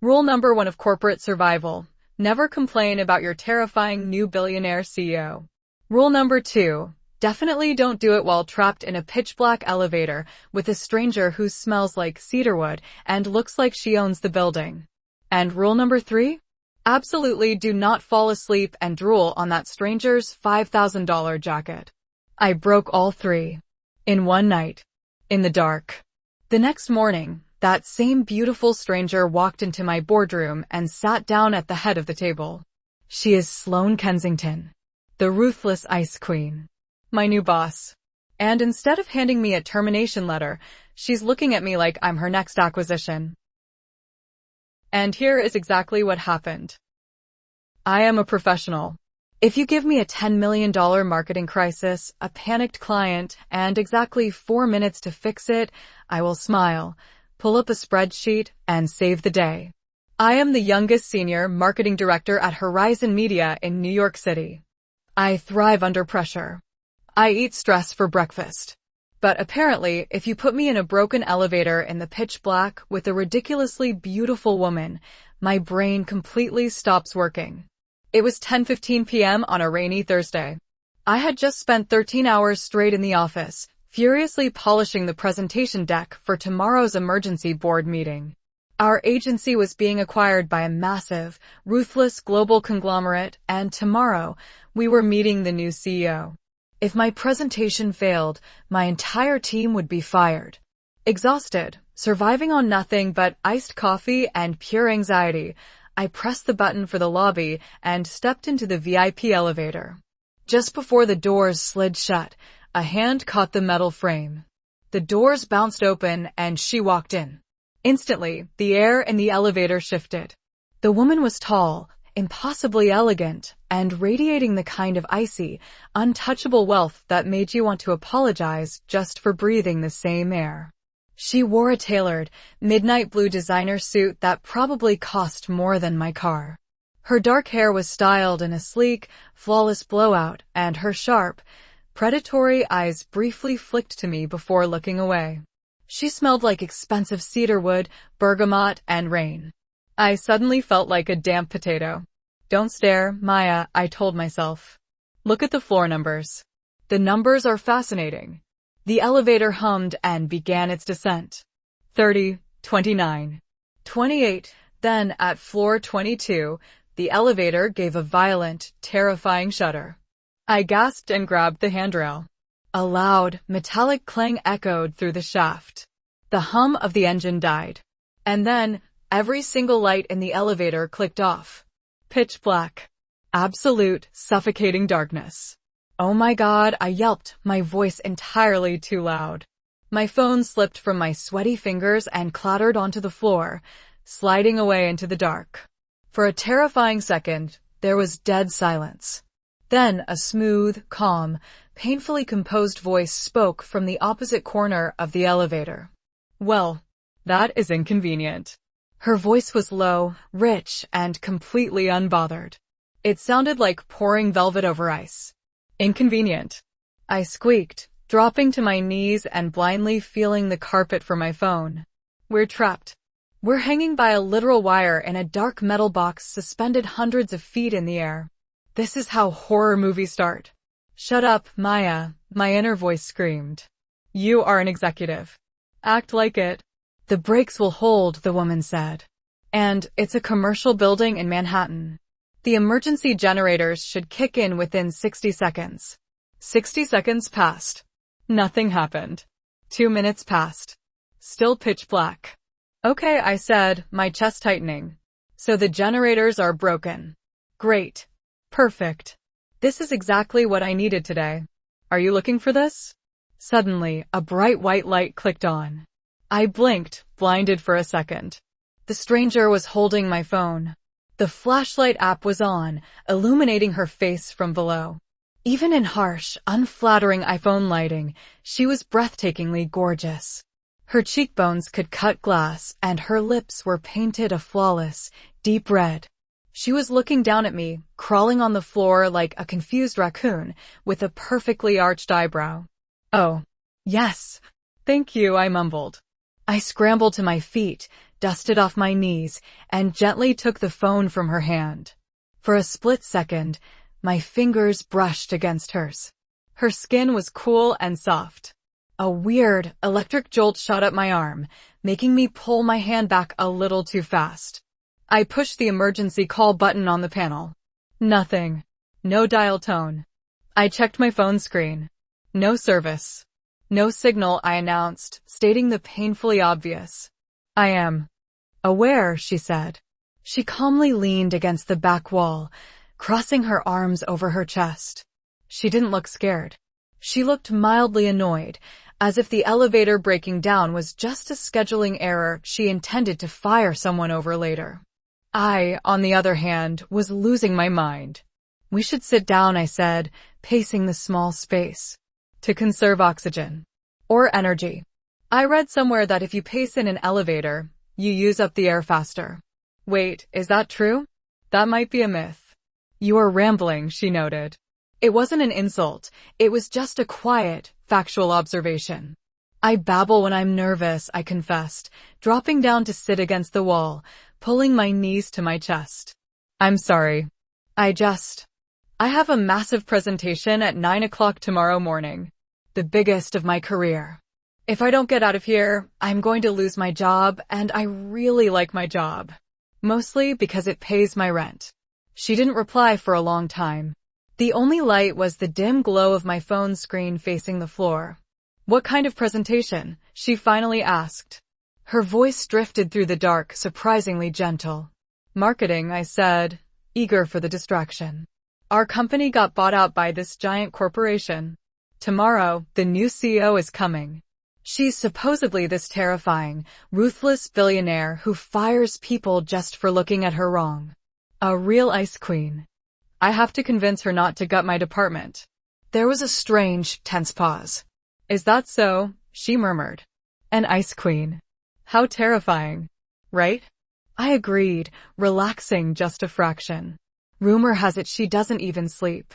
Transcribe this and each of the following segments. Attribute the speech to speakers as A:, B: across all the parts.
A: Rule number 1 of corporate survival. Never complain about your terrifying new billionaire CEO. Rule number 2. Definitely don't do it while trapped in a pitch-black elevator with a stranger who smells like cedarwood and looks like she owns the building. And rule number 3? Absolutely do not fall asleep and drool on that stranger's $5,000 jacket. I broke all 3. In one night. In the dark. The next morning, that same beautiful stranger walked into my boardroom and sat down at the head of the table. She is Sloane Kensington, the ruthless ice queen, my new boss. And instead of handing me a termination letter, she's looking at me like I'm her next acquisition. And here is exactly what happened. I am a professional. If you give me a $10 million marketing crisis, a panicked client, and exactly 4 minutes to fix it, I will smile, pull up a spreadsheet, and save the day. I am the youngest senior marketing director at Horizon Media in New York City. I thrive under pressure. I eat stress for breakfast. But apparently, if you put me in a broken elevator in the pitch black with a ridiculously beautiful woman, my brain completely stops working. It was 10:15 p.m. on a rainy Thursday. I had just spent 13 hours straight in the office, furiously polishing the presentation deck for tomorrow's emergency board meeting. Our agency was being acquired by a massive, ruthless global conglomerate, and tomorrow, we were meeting the new CEO. If my presentation failed, my entire team would be fired. Exhausted, surviving on nothing but iced coffee and pure anxiety, I pressed the button for the lobby and stepped into the VIP elevator. Just before the doors slid shut, a hand caught the metal frame. The doors bounced open and she walked in. Instantly, the air in the elevator shifted. The woman was tall, impossibly elegant, and radiating the kind of icy, untouchable wealth that made you want to apologize just for breathing the same air. She wore a tailored, midnight blue designer suit that probably cost more than my car. Her dark hair was styled in a sleek, flawless blowout, and her sharp, predatory eyes briefly flicked to me before looking away. She smelled like expensive cedarwood, bergamot, and rain. I suddenly felt like a damp potato. Don't stare, Maya, I told myself. Look at the floor numbers. The numbers are fascinating. The elevator hummed and began its descent. 30, 29, 28. Then, at floor 22, the elevator gave a violent, terrifying shudder. I gasped and grabbed the handrail. A loud, metallic clang echoed through the shaft. The hum of the engine died. And then, every single light in the elevator clicked off. Pitch black. Absolute, suffocating darkness. Oh my God, I yelped, my voice entirely too loud. My phone slipped from my sweaty fingers and clattered onto the floor, sliding away into the dark. For a terrifying second, there was dead silence. Then a smooth, calm, painfully composed voice spoke from the opposite corner of the elevator. Well, that is inconvenient. Her voice was low, rich, and completely unbothered. It sounded like pouring velvet over ice. Inconvenient. I squeaked, dropping to my knees and blindly feeling the carpet for my phone. We're trapped. We're hanging by a literal wire in a dark metal box suspended hundreds of feet in the air. This is how horror movies start. Shut up, Maya, my inner voice screamed. You are an executive. Act like it. The brakes will hold, the woman said. And it's a commercial building in Manhattan. The emergency generators should kick in within 60 seconds. 60 seconds passed. Nothing happened. 2 minutes passed. Still pitch black. Okay, I said, my chest tightening. So the generators are broken. Great. Perfect. This is exactly what I needed today. Are you looking for this? Suddenly, a bright white light clicked on. I blinked, blinded for a second. The stranger was holding my phone. The flashlight app was on, illuminating her face from below. Even in harsh, unflattering iPhone lighting, she was breathtakingly gorgeous. Her cheekbones could cut glass, and her lips were painted a flawless, deep red. She was looking down at me, crawling on the floor like a confused raccoon, with a perfectly arched eyebrow. Oh, yes. Thank you, I mumbled. I scrambled to my feet, dusted off my knees, and gently took the phone from her hand. For a split second, my fingers brushed against hers. Her skin was cool and soft. A weird, electric jolt shot up my arm, making me pull my hand back a little too fast. I pushed the emergency call button on the panel. Nothing. No dial tone. I checked my phone screen. No service. No signal, I announced, stating the painfully obvious. I am aware, she said. She calmly leaned against the back wall, crossing her arms over her chest. She didn't look scared. She looked mildly annoyed, as if the elevator breaking down was just a scheduling error she intended to fire someone over later. I, on the other hand, was losing my mind. We should sit down, I said, pacing the small space. To conserve oxygen. Or energy. I read somewhere that if you pace in an elevator, you use up the air faster. Wait, is that true? That might be a myth. You are rambling, she noted. It wasn't an insult, it was just a quiet, factual observation. I babble when I'm nervous, I confessed, dropping down to sit against the wall, pulling my knees to my chest. I'm sorry. I have a massive presentation at 9 o'clock tomorrow morning. The biggest of my career. If I don't get out of here, I'm going to lose my job, and I really like my job. Mostly because it pays my rent. She didn't reply for a long time. The only light was the dim glow of my phone screen facing the floor. What kind of presentation? She finally asked. Her voice drifted through the dark, surprisingly gentle. Marketing, I said, eager for the distraction. Our company got bought out by this giant corporation. Tomorrow, the new CEO is coming. She's supposedly this terrifying, ruthless billionaire who fires people just for looking at her wrong. A real ice queen. I have to convince her not to gut my department. There was a strange, tense pause. Is that so? She murmured. An ice queen. How terrifying. Right? I agreed, relaxing just a fraction. Rumor has it she doesn't even sleep.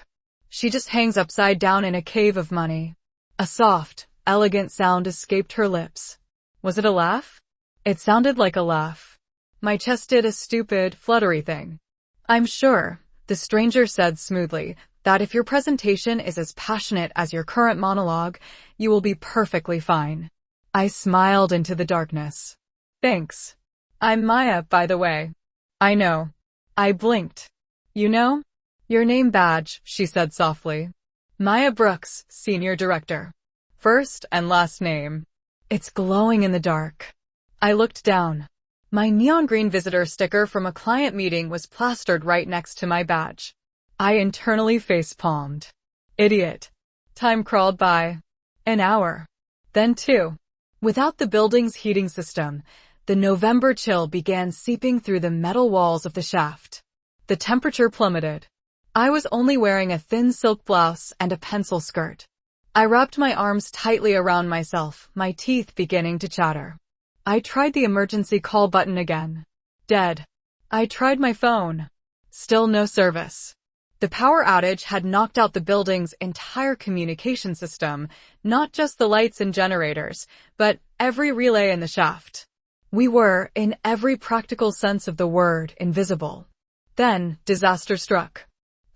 A: She just hangs upside down in a cave of money. A soft, elegant sound escaped her lips. Was it a laugh? It sounded like a laugh. My chest did a stupid, fluttery thing. I'm sure, the stranger said smoothly, that if your presentation is as passionate as your current monologue, you will be perfectly fine. I smiled into the darkness. Thanks. I'm Maya, by the way. I know. I blinked. You know? Your name badge, she said softly. Maya Brooks, Senior Director. First and last name. It's glowing in the dark. I looked down. My neon green visitor sticker from a client meeting was plastered right next to my badge. I internally face-palmed. Idiot. Time crawled by. An hour. Then 2. Without the building's heating system, the November chill began seeping through the metal walls of the shaft. The temperature plummeted. I was only wearing a thin silk blouse and a pencil skirt. I wrapped my arms tightly around myself, my teeth beginning to chatter. I tried the emergency call button again. Dead. I tried my phone. Still no service. The power outage had knocked out the building's entire communication system, not just the lights and generators, but every relay in the shaft. We were, in every practical sense of the word, invisible. Then, disaster struck.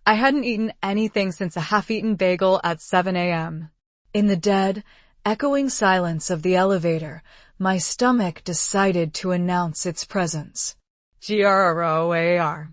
A: I hadn't eaten anything since a half-eaten bagel at 7 a.m. In the dead, echoing silence of the elevator, my stomach decided to announce its presence. Groar.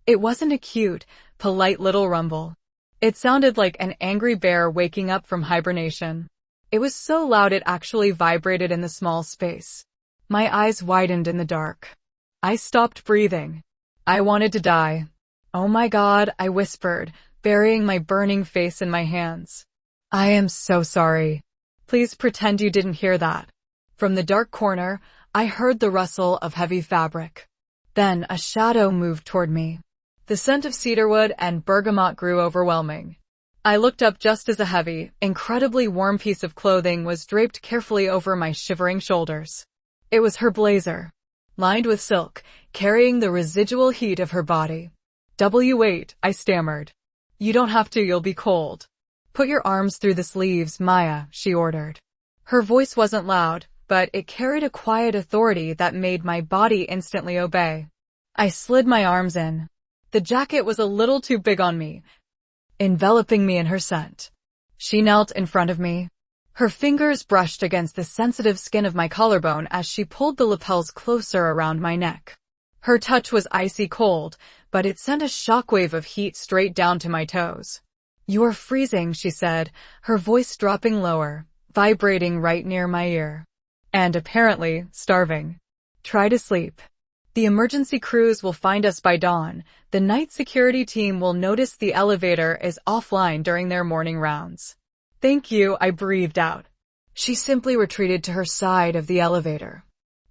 A: It wasn't a cute, polite little rumble. It sounded like an angry bear waking up from hibernation. It was so loud it actually vibrated in the small space. My eyes widened in the dark. I stopped breathing. I wanted to die. Oh my God, I whispered, burying my burning face in my hands. I am so sorry. Please pretend you didn't hear that. From the dark corner, I heard the rustle of heavy fabric. Then a shadow moved toward me. The scent of cedarwood and bergamot grew overwhelming. I looked up just as a heavy, incredibly warm piece of clothing was draped carefully over my shivering shoulders. It was her blazer, lined with silk, carrying the residual heat of her body. Wait, I stammered. You don't have to, you'll be cold. Put your arms through the sleeves, Maya, she ordered. Her voice wasn't loud, but it carried a quiet authority that made my body instantly obey. I slid my arms in. The jacket was a little too big on me, enveloping me in her scent. She knelt in front of me. Her fingers brushed against the sensitive skin of my collarbone as she pulled the lapels closer around my neck. Her touch was icy cold, but it sent a shockwave of heat straight down to my toes. "You are freezing," she said, her voice dropping lower, vibrating right near my ear. "And apparently starving. Try to sleep. The emergency crews will find us by dawn. The night security team will notice the elevator is offline during their morning rounds." "Thank you," I breathed out. She simply retreated to her side of the elevator.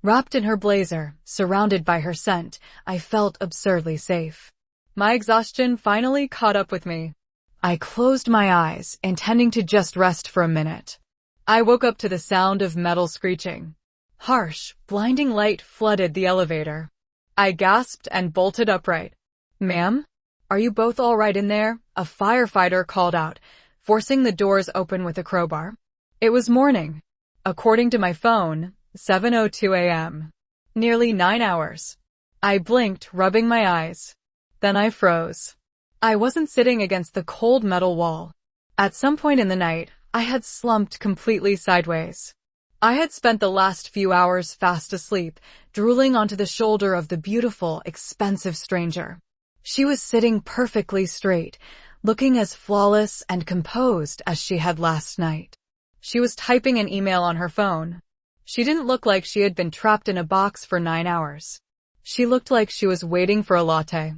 A: Wrapped in her blazer, surrounded by her scent, I felt absurdly safe. My exhaustion finally caught up with me. I closed my eyes, intending to just rest for a minute. I woke up to the sound of metal screeching. Harsh, blinding light flooded the elevator. I gasped and bolted upright. "Ma'am? Are you both all right in there?" a firefighter called out, forcing the doors open with a crowbar. It was morning. According to my phone, 7:02 a.m. Nearly 9 hours. I blinked, rubbing my eyes. Then I froze. I wasn't sitting against the cold metal wall. At some point in the night, I had slumped completely sideways. I had spent the last few hours fast asleep, drooling onto the shoulder of the beautiful, expensive stranger. She was sitting perfectly straight, looking as flawless and composed as she had last night. She was typing an email on her phone. She didn't look like she had been trapped in a box for 9 hours. She looked like she was waiting for a latte.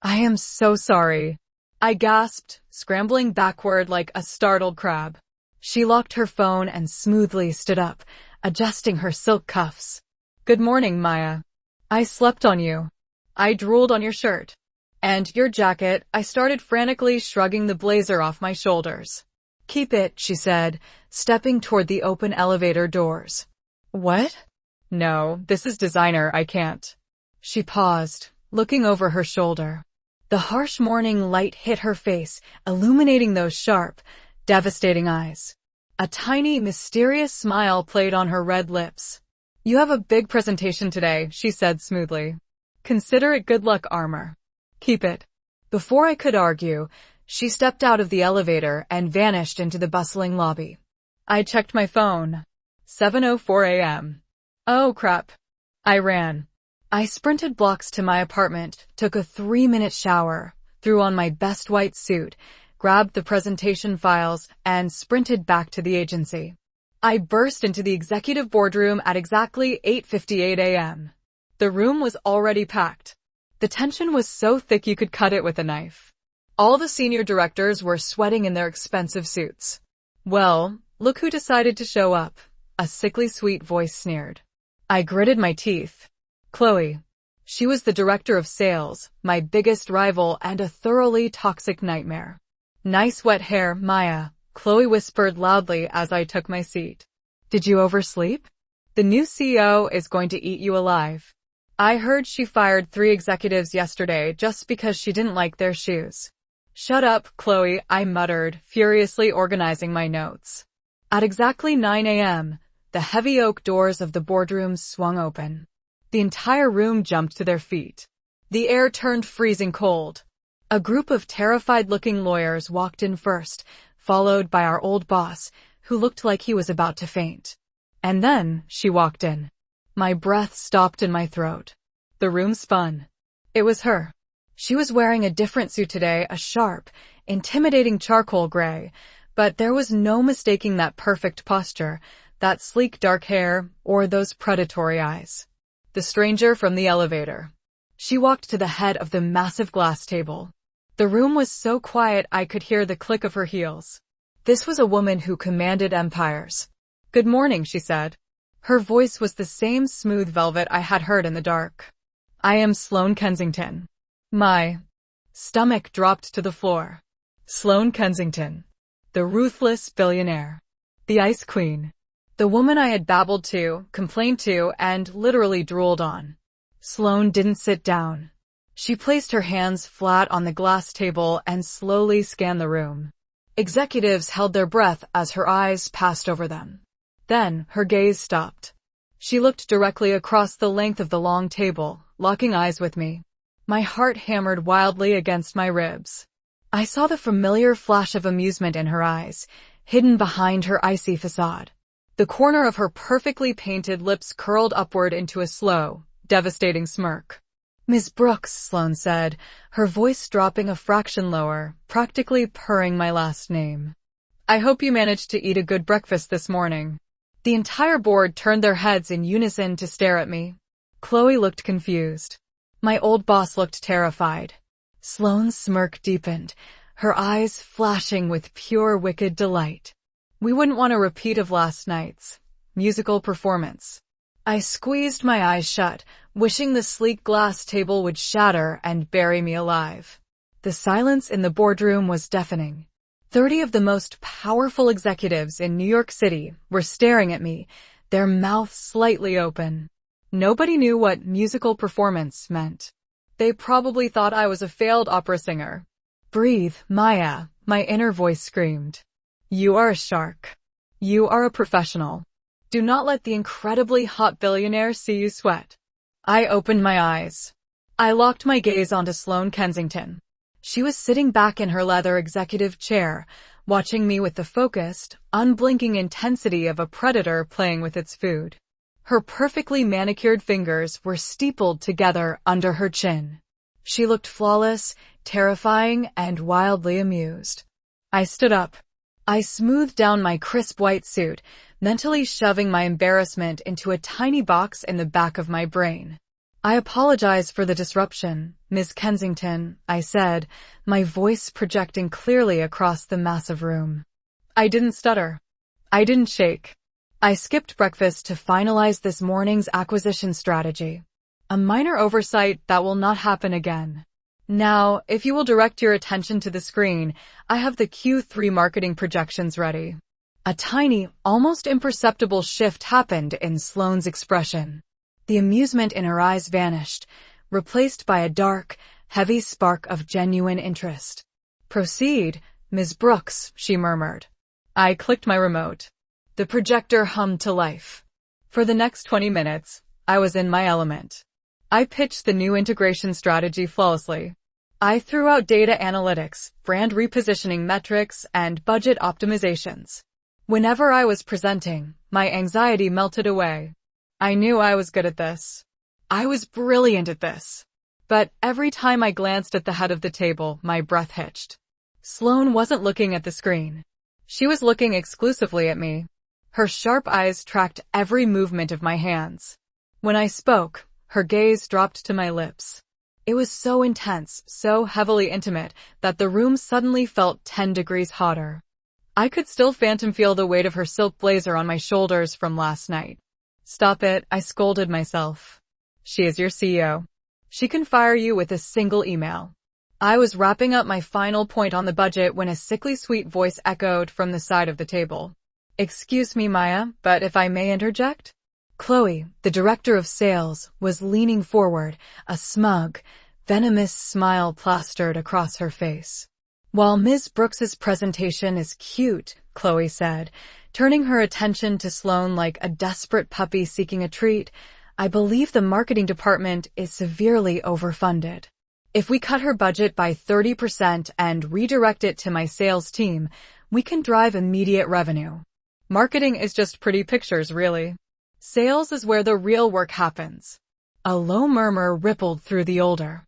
A: "I am so sorry," I gasped, scrambling backward like a startled crab. She locked her phone and smoothly stood up, adjusting her silk cuffs. "Good morning, Maya. I slept on you. I drooled on your shirt. And your jacket." I started frantically shrugging the blazer off my shoulders. "Keep it," she said, stepping toward the open elevator doors. "What?" "No, this is designer, I can't." She paused, looking over her shoulder. The harsh morning light hit her face, illuminating those sharp, devastating eyes. A tiny, mysterious smile played on her red lips. "You have a big presentation today," she said smoothly. "Consider it good luck armor. Keep it." Before I could argue, she stepped out of the elevator and vanished into the bustling lobby. I checked my phone. 7:04 a.m. Oh crap. I ran. I sprinted blocks to my apartment, took a 3-minute shower, threw on my best white suit, grabbed the presentation files, and sprinted back to the agency. I burst into the executive boardroom at exactly 8:58 a.m. The room was already packed. The tension was so thick you could cut it with a knife. All the senior directors were sweating in their expensive suits. "Well, look who decided to show up," a sickly sweet voice sneered. I gritted my teeth. Chloe. She was the director of sales, my biggest rival and a thoroughly toxic nightmare. "Nice wet hair, Maya," Chloe whispered loudly as I took my seat. "Did you oversleep? The new CEO is going to eat you alive. I heard she fired 3 executives yesterday just because she didn't like their shoes." "Shut up, Chloe," I muttered, furiously organizing my notes. At exactly 9 a.m., the heavy oak doors of the boardroom swung open. The entire room jumped to their feet. The air turned freezing cold. A group of terrified-looking lawyers walked in first, followed by our old boss, who looked like he was about to faint. And then she walked in. My breath stopped in my throat. The room spun. It was her. She was wearing a different suit today, a sharp, intimidating charcoal gray, but there was no mistaking that perfect posture, that sleek dark hair, or those predatory eyes. The stranger from the elevator. She walked to the head of the massive glass table. The room was so quiet I could hear the click of her heels. This was a woman who commanded empires. "Good morning," she said. Her voice was the same smooth velvet I had heard in the dark. "I am Sloane Kensington." My stomach dropped to the floor. Sloane Kensington. The ruthless billionaire. The Ice Queen. The woman I had babbled to, complained to, and literally drooled on. Sloane didn't sit down. She placed her hands flat on the glass table and slowly scanned the room. Executives held their breath as her eyes passed over them. Then her gaze stopped. She looked directly across the length of the long table, locking eyes with me. My heart hammered wildly against my ribs. I saw the familiar flash of amusement in her eyes, hidden behind her icy facade. The corner of her perfectly painted lips curled upward into a slow, devastating smirk. "Miss Brooks," Sloane said, her voice dropping a fraction lower, practically purring my last name. "I hope you managed to eat a good breakfast this morning." The entire board turned their heads in unison to stare at me. Chloe looked confused. My old boss looked terrified. Sloane's smirk deepened, her eyes flashing with pure wicked delight. We wouldn't want a repeat of last night's musical performance. I squeezed my eyes shut, wishing the sleek glass table would shatter and bury me alive. The silence in the boardroom was deafening. 30 of the most powerful executives in New York City were staring at me, their mouths slightly open. Nobody knew what musical performance meant. They probably thought I was a failed opera singer. "Breathe, Maya," my inner voice screamed. "You are a shark. You are a professional. Do not let the incredibly hot billionaire see you sweat." I opened my eyes. I locked my gaze onto Sloane Kensington. She was sitting back in her leather executive chair, watching me with the focused, unblinking intensity of a predator playing with its food. Her perfectly manicured fingers were steepled together under her chin. She looked flawless, terrifying, and wildly amused. I stood up. I smoothed down my crisp white suit, mentally shoving my embarrassment into a tiny box in the back of my brain. "I apologize for the disruption, Ms. Kensington," I said, my voice projecting clearly across the massive room. I didn't stutter. I didn't shake. I skipped breakfast to finalize this morning's acquisition strategy. A minor oversight that will not happen again. Now, if you will direct your attention to the screen, I have the Q3 marketing projections ready. A tiny, almost imperceptible shift happened in Sloane's expression. The amusement in her eyes vanished, replaced by a dark, heavy spark of genuine interest. "Proceed, Ms. Brooks," she murmured. I clicked my remote. The projector hummed to life. For the next 20 minutes, I was in my element. I pitched the new integration strategy flawlessly. I threw out data analytics, brand repositioning metrics, and budget optimizations. Whenever I was presenting, my anxiety melted away. I knew I was good at this. I was brilliant at this. But every time I glanced at the head of the table, my breath hitched. Sloane wasn't looking at the screen. She was looking exclusively at me. Her sharp eyes tracked every movement of my hands. When I spoke, her gaze dropped to my lips. It was so intense, so heavily intimate, that the room suddenly felt 10 degrees hotter. I could still phantom feel the weight of her silk blazer on my shoulders from last night. "Stop it," I scolded myself. "She is your CEO. She can fire you with a single email." I was wrapping up my final point on the budget when a sickly sweet voice echoed from the side of the table. "Excuse me, Maya, but if I may interject?" Chloe, the director of sales, was leaning forward, a smug, venomous smile plastered across her face. "While Ms. Brooks's presentation is cute," Chloe said, turning her attention to Sloane like a desperate puppy seeking a treat, "I believe the marketing department is severely overfunded. If we cut her budget by 30% and redirect it to my sales team, we can drive immediate revenue. Marketing is just pretty pictures, really. Sales is where the real work happens." A low murmur rippled through the older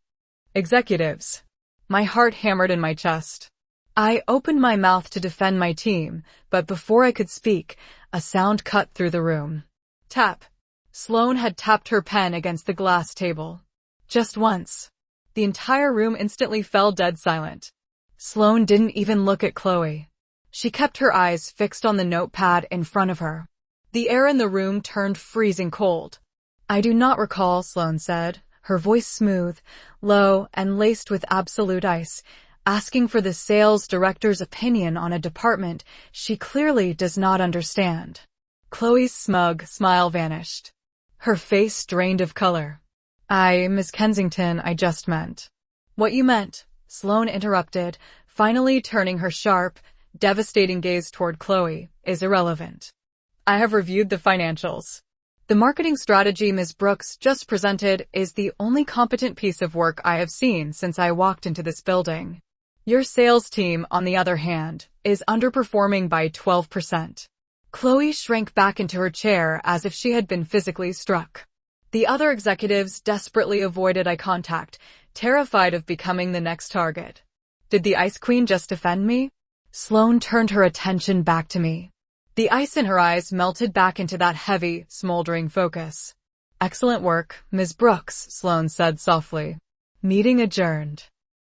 A: executives. My heart hammered in my chest. I opened my mouth to defend my team, but before I could speak, a sound cut through the room. Tap. Sloane had tapped her pen against the glass table. Just once. The entire room instantly fell dead silent. Sloane didn't even look at Chloe. She kept her eyes fixed on the notepad in front of her. The air in the room turned freezing cold. "I do not recall," Sloane said, her voice smooth, low, and laced with absolute ice, asking for the sales director's opinion on a department she clearly does not understand. Chloe's smug smile vanished. Her face drained of color. Miss Kensington, I just meant." "What you meant," Sloane interrupted, finally turning her sharp, devastating gaze toward Chloe, "is irrelevant. I have reviewed the financials. The marketing strategy Ms. Brooks just presented is the only competent piece of work I have seen since I walked into this building. Your sales team, on the other hand, is underperforming by 12%. Chloe shrank back into her chair as if she had been physically struck. The other executives desperately avoided eye contact, terrified of becoming the next target. Did the Ice Queen just offend me? Sloane turned her attention back to me. The ice in her eyes melted back into that heavy, smoldering focus. Excellent work, Ms. Brooks, Sloane said softly. Meeting adjourned.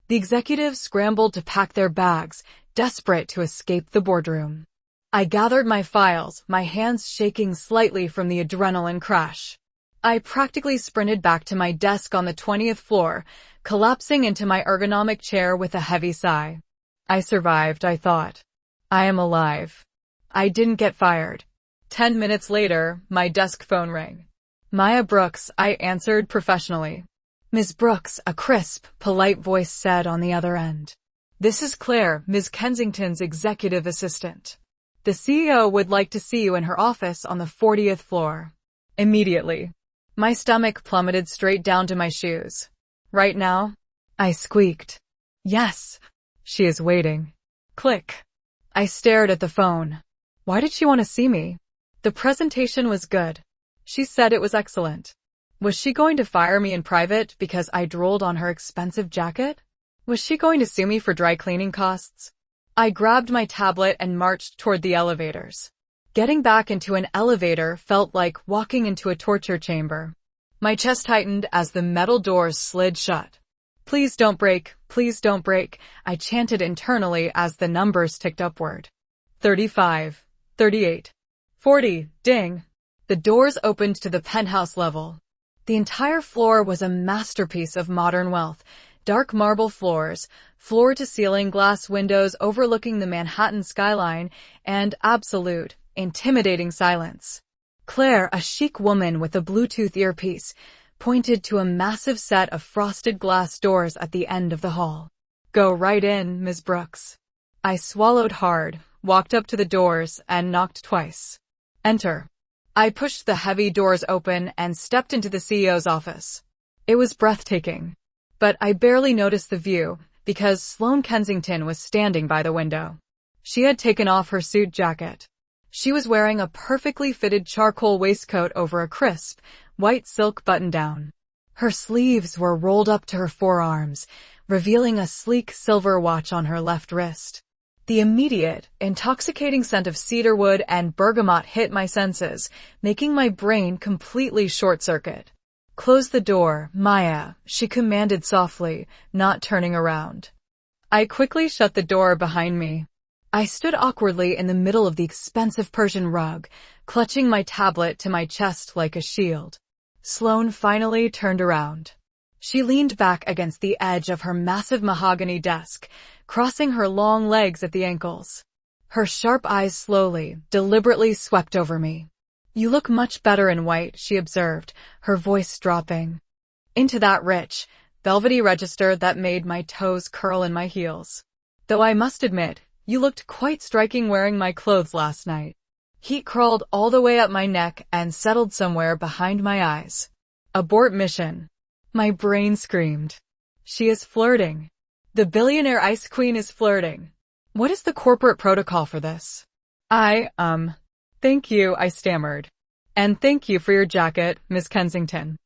A: The executives scrambled to pack their bags, desperate to escape the boardroom. I gathered my files, my hands shaking slightly from the adrenaline crash. I practically sprinted back to my desk on the 20th floor, collapsing into my ergonomic chair with a heavy sigh. I survived, I thought. I am alive. I didn't get fired. 10 minutes later, my desk phone rang. Maya Brooks, I answered professionally. Ms. Brooks, a crisp, polite voice said on the other end. This is Claire, Ms. Kensington's executive assistant. The CEO would like to see you in her office on the 40th floor. Immediately. My stomach plummeted straight down to my shoes. Right now? I squeaked. Yes. She is waiting. Click. I stared at the phone. Why did she want to see me? The presentation was good. She said it was excellent. Was she going to fire me in private because I drooled on her expensive jacket? Was she going to sue me for dry cleaning costs? I grabbed my tablet and marched toward the elevators. Getting back into an elevator felt like walking into a torture chamber. My chest tightened as the metal doors slid shut. Please don't break, I chanted internally as the numbers ticked upward. 35, 38, 40, ding. The doors opened to the penthouse level. The entire floor was a masterpiece of modern wealth. Dark marble floors, floor-to-ceiling glass windows overlooking the Manhattan skyline, and absolute, intimidating silence. Claire, a chic woman with a Bluetooth earpiece, pointed to a massive set of frosted glass doors at the end of the hall. Go right in, Ms. Brooks. I swallowed hard, walked up to the doors, and knocked twice. Enter. I pushed the heavy doors open and stepped into the CEO's office. It was breathtaking. But I barely noticed the view, because Sloane Kensington was standing by the window. She had taken off her suit jacket. She was wearing a perfectly fitted charcoal waistcoat over a crisp, white silk button-down. Her sleeves were rolled up to her forearms, revealing a sleek silver watch on her left wrist. The immediate, intoxicating scent of cedarwood and bergamot hit my senses, making my brain completely short-circuit. Close the door, Maya, she commanded softly, not turning around. I quickly shut the door behind me. I stood awkwardly in the middle of the expensive Persian rug, clutching my tablet to my chest like a shield. Sloane finally turned around. She leaned back against the edge of her massive mahogany desk, crossing her long legs at the ankles. Her sharp eyes slowly, deliberately swept over me. You look much better in white, she observed, her voice dropping into that rich, velvety register that made my toes curl in my heels. Though I must admit, you looked quite striking wearing my clothes last night. Heat crawled all the way up my neck and settled somewhere behind my eyes. Abort mission. My brain screamed. She is flirting. The billionaire ice queen is flirting. What is the corporate protocol for this? Thank you, I stammered. And thank you for your jacket, Miss Kensington.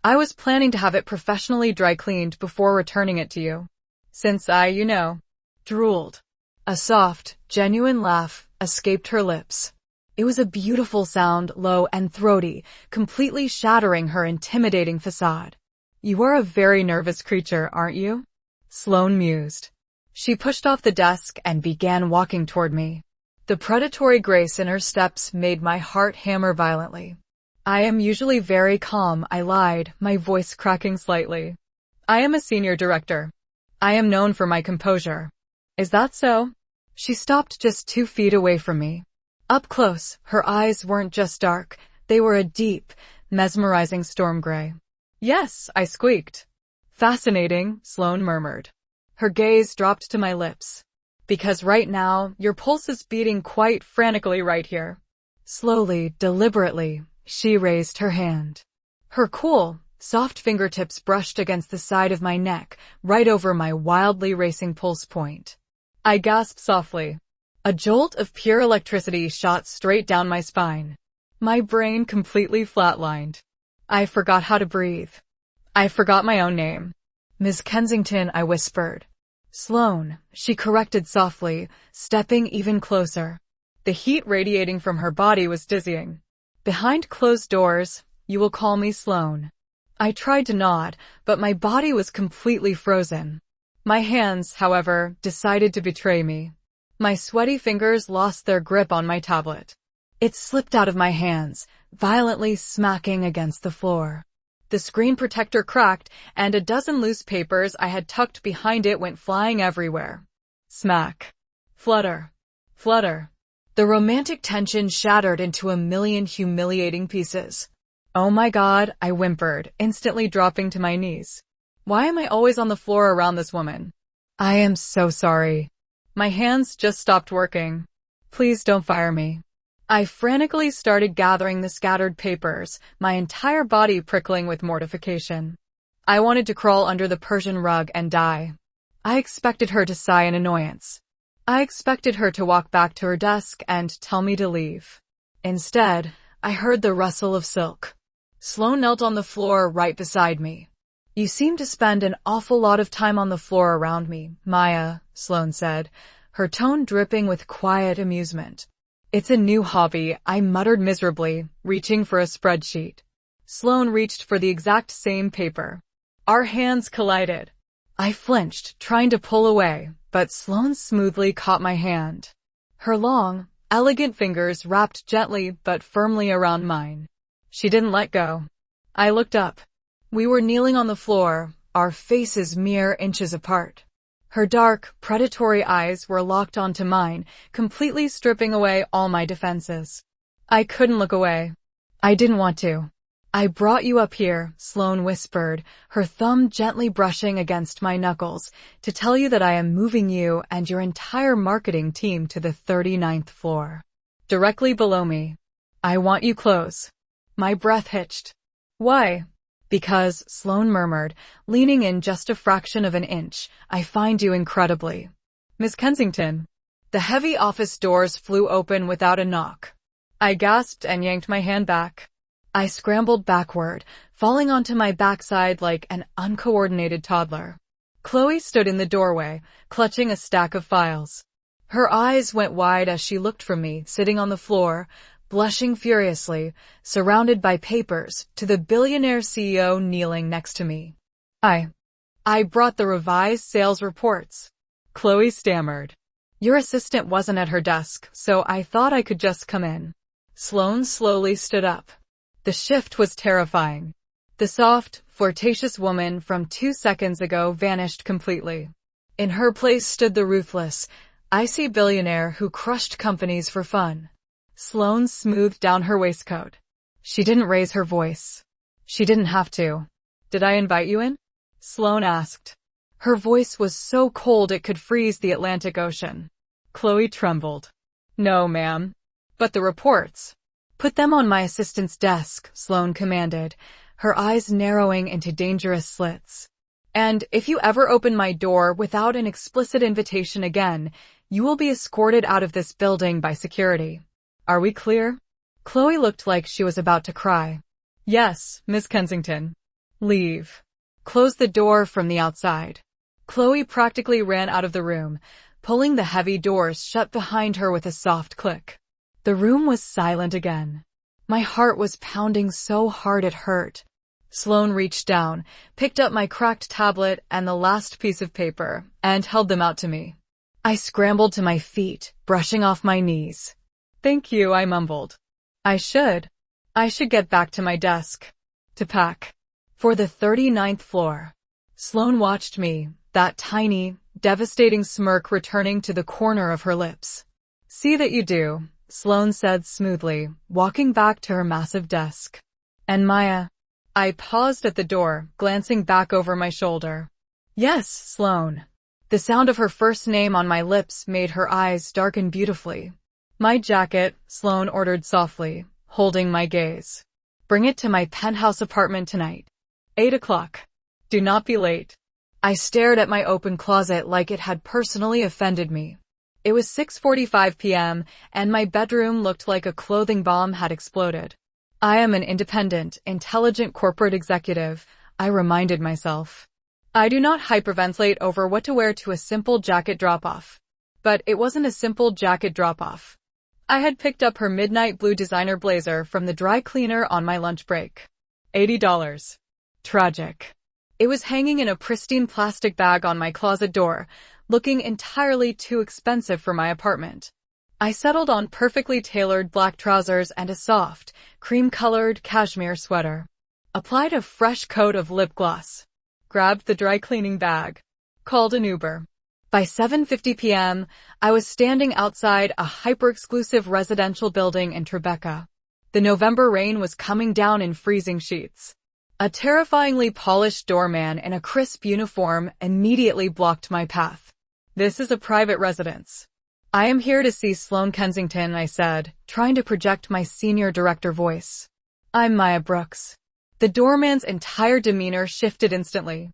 A: I was planning to have it professionally dry cleaned before returning it to you. Since I, drooled. A soft, genuine laugh escaped her lips. It was a beautiful sound, low and throaty, completely shattering her intimidating facade. You are a very nervous creature, aren't you? Sloane mused. She pushed off the desk and began walking toward me. The predatory grace in her steps made my heart hammer violently. I am usually very calm, I lied, my voice cracking slightly. I am a senior director. I am known for my composure. Is that so? She stopped just 2 feet away from me. Up close, her eyes weren't just dark, they were a deep, mesmerizing storm gray. Yes, I squeaked. Fascinating, Sloane murmured. Her gaze dropped to my lips. Because right now, your pulse is beating quite frantically right here. Slowly, deliberately, She raised her hand. Her cool, soft fingertips brushed against the side of my neck, right over my wildly racing pulse point. I gasped softly. A jolt of pure electricity shot straight down my spine. My brain completely flatlined. I forgot how to breathe. I forgot my own name. Ms. Kensington, I whispered. Sloane, she corrected softly, stepping even closer. The heat radiating from her body was dizzying. Behind closed doors, you will call me Sloane. I tried to nod, but my body was completely frozen. My hands, however, decided to betray me. My sweaty fingers lost their grip on my tablet. It slipped out of my hands, violently smacking against the floor. The screen protector cracked, and a dozen loose papers I had tucked behind it went flying everywhere. Smack. Flutter. Flutter. The romantic tension shattered into a million humiliating pieces. Oh my God, I whimpered, instantly dropping to my knees. Why am I always on the floor around this woman? I am so sorry. My hands just stopped working. Please don't fire me. I frantically started gathering the scattered papers, my entire body prickling with mortification. I wanted to crawl under the Persian rug and die. I expected her to sigh in annoyance. I expected her to walk back to her desk and tell me to leave. Instead, I heard the rustle of silk. Sloane knelt on the floor right beside me. You seem to spend an awful lot of time on the floor around me, Maya, Sloane said, her tone dripping with quiet amusement. It's a new hobby, I muttered miserably, reaching for a spreadsheet. Sloane reached for the exact same paper. Our hands collided. I flinched, trying to pull away, but Sloane smoothly caught my hand. Her long, elegant fingers wrapped gently but firmly around mine. She didn't let go. I looked up. We were kneeling on the floor, our faces mere inches apart. Her dark, predatory eyes were locked onto mine, completely stripping away all my defenses. I couldn't look away. I didn't want to. I brought you up here, Sloane whispered, her thumb gently brushing against my knuckles, to tell you that I am moving you and your entire marketing team to the 39th floor. Directly below me. I want you close. My breath hitched. Why? Because, Sloane murmured, leaning in just a fraction of an inch, I find you incredibly. Miss Kensington. The heavy office doors flew open without a knock. I gasped and yanked my hand back. I scrambled backward, falling onto my backside like an uncoordinated toddler. Chloe stood in the doorway, clutching a stack of files. Her eyes went wide as she looked from me, sitting on the floor, blushing furiously, surrounded by papers, to the Billionaire CEO kneeling next to me. I brought the revised sales reports. Chloe stammered. Your assistant wasn't at her desk, so I thought I could just come in. Sloane slowly stood up. The shift was terrifying. The soft, flirtatious woman from 2 seconds ago vanished completely. In her place stood the ruthless, icy billionaire who crushed companies for fun. Sloane smoothed down her waistcoat. She didn't raise her voice. She didn't have to. Did I invite you in? Sloane asked. Her voice was so cold it could freeze the Atlantic Ocean. Chloe trembled. No, ma'am. But the reports. Put them on my assistant's desk, Sloane commanded, her eyes narrowing into dangerous slits. And if you ever open my door without an explicit invitation again, you will be escorted out of this building by security. Are we clear? Chloe looked like she was about to cry. Yes, Miss Kensington. Leave. Close the door from the outside. Chloe practically ran out of the room, pulling the heavy doors shut behind her with a soft click. The room was silent again. My heart was pounding so hard it hurt. Sloane reached down, picked up my cracked tablet and the last piece of paper, and held them out to me. I scrambled to my feet, brushing off my knees. Thank you, I mumbled. I should get back to my desk. To pack. For the 39th floor. Sloane watched me, that tiny, devastating smirk returning to the corner of her lips. See that you do, Sloane said smoothly, walking back to her massive desk. And Maya? I paused at the door, glancing back over my shoulder. Yes, Sloane. The sound of her first name on my lips made her eyes darken beautifully. My jacket, Sloane ordered softly, holding my gaze. Bring it to my penthouse apartment tonight. 8 o'clock. Do not be late. I stared at my open closet like it had personally offended me. It was 6:45 p.m., and my bedroom looked like a clothing bomb had exploded. I am an independent, intelligent corporate executive, I reminded myself. I do not hyperventilate over what to wear to a simple jacket drop-off. But it wasn't a simple jacket drop-off. I had picked up her midnight blue designer blazer from the dry cleaner on my lunch break. $80. Tragic. It was hanging in a pristine plastic bag on my closet door, looking entirely too expensive for my apartment. I settled on perfectly tailored black trousers and a soft, cream-colored cashmere sweater. Applied a fresh coat of lip gloss. Grabbed the dry cleaning bag. Called an Uber. By 7:50 p.m., I was standing outside a hyper-exclusive residential building in Tribeca. The November rain was coming down in freezing sheets. A terrifyingly polished doorman in a crisp uniform immediately blocked my path. This is a private residence. I am here to see Sloane Kensington, I said, trying to project my senior director voice. I'm Maya Brooks. The doorman's entire demeanor shifted instantly.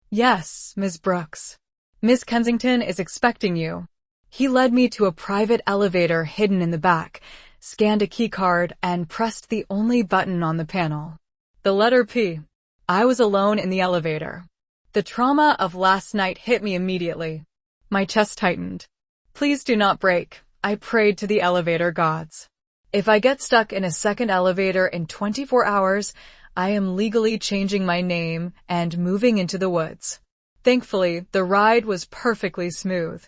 A: Yes, Ms. Brooks. Miss Kensington is expecting you. He led me to a private elevator hidden in the back, scanned a keycard, and pressed the only button on the panel. The letter P. I was alone in the elevator. The trauma of last night hit me immediately. My chest tightened. Please do not break, I prayed to the elevator gods. If I get stuck in a second elevator in 24 hours, I am legally changing my name and moving into the woods. Thankfully, the ride was perfectly smooth.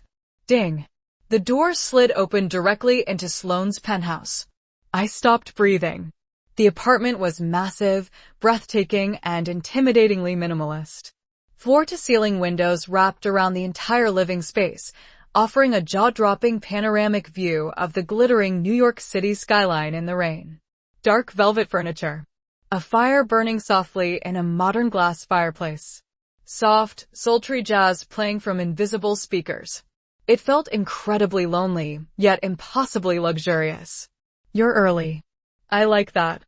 A: Ding. The door slid open directly into Sloane's penthouse. I stopped breathing. The apartment was massive, breathtaking, and intimidatingly minimalist. Floor-to-ceiling windows wrapped around the entire living space, offering a jaw-dropping panoramic view of the glittering New York City skyline in the rain. Dark velvet furniture. A fire burning softly in a modern glass fireplace. Soft, sultry jazz playing from invisible speakers. It felt incredibly lonely, yet impossibly luxurious. You're early. I like that.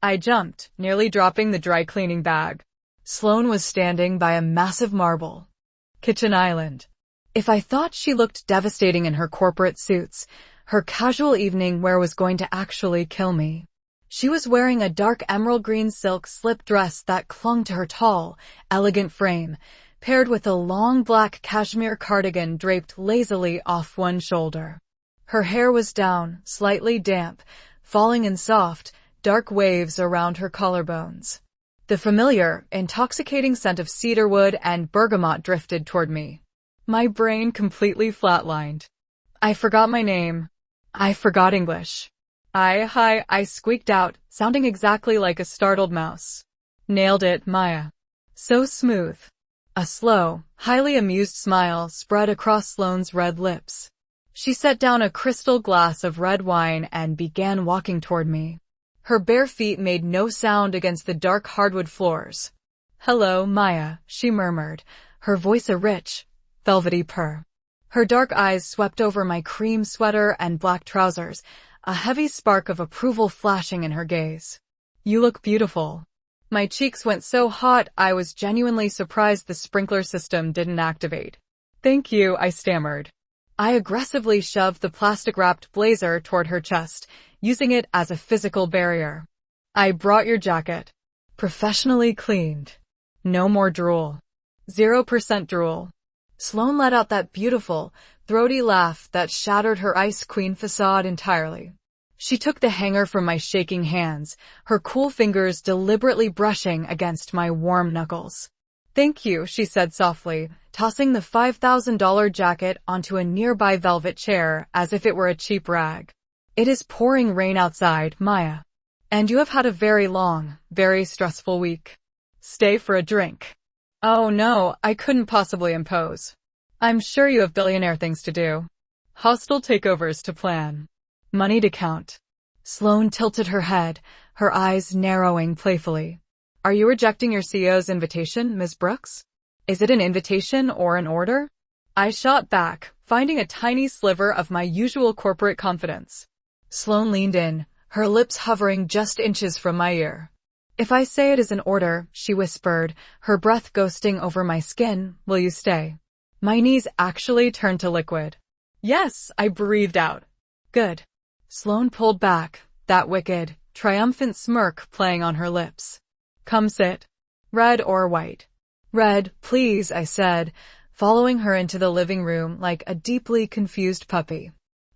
A: I jumped, nearly dropping the dry cleaning bag. Sloane was standing by a massive marble kitchen island. If I thought she looked devastating in her corporate suits, her casual evening wear was going to actually kill me. She was wearing a dark emerald green silk slip dress that clung to her tall, elegant frame, paired with a long black cashmere cardigan draped lazily off one shoulder. Her hair was down, slightly damp, falling in soft, dark waves around her collarbones. The familiar, intoxicating scent of cedarwood and bergamot drifted toward me. My brain completely flatlined. I forgot my name. I forgot English. I squeaked out, sounding exactly like a startled mouse. Nailed it, Maya. So smooth. A slow, highly amused smile spread across Sloane's red lips. She set down a crystal glass of red wine and began walking toward me. Her bare feet made no sound against the dark hardwood floors. Hello, Maya, she murmured, her voice a rich, velvety purr. Her dark eyes swept over my cream sweater and black trousers, a heavy spark of approval flashing in her gaze. You look beautiful. My cheeks went so hot I was genuinely surprised the sprinkler system didn't activate. Thank you, I stammered. I aggressively shoved the plastic-wrapped blazer toward her chest, using it as a physical barrier. I brought your jacket. Professionally cleaned. No more drool. 0% drool. Sloane let out that beautiful, throaty laugh that shattered her Ice Queen facade entirely. She took the hanger from my shaking hands, her cool fingers deliberately brushing against my warm knuckles. Thank you, she said softly, tossing the $5,000 jacket onto a nearby velvet chair as if it were a cheap rag. It is pouring rain outside, Maya. And you have had a very long, very stressful week. Stay for a drink. Oh no, I couldn't possibly impose. I'm sure you have billionaire things to do. Hostile takeovers to plan. Money to count. Sloane tilted her head, her eyes narrowing playfully. Are you rejecting your CEO's invitation, Ms. Brooks? Is it an invitation or an order? I shot back, finding a tiny sliver of my usual corporate confidence. Sloane leaned in, her lips hovering just inches from my ear. If I say it is an order, she whispered, her breath ghosting over my skin, will you stay? My knees actually turned to liquid. Yes, I breathed out. Good. Sloane pulled back, that wicked, triumphant smirk playing on her lips. Come sit. Red or white? Red, please, I said, following her into the living room like a deeply confused puppy.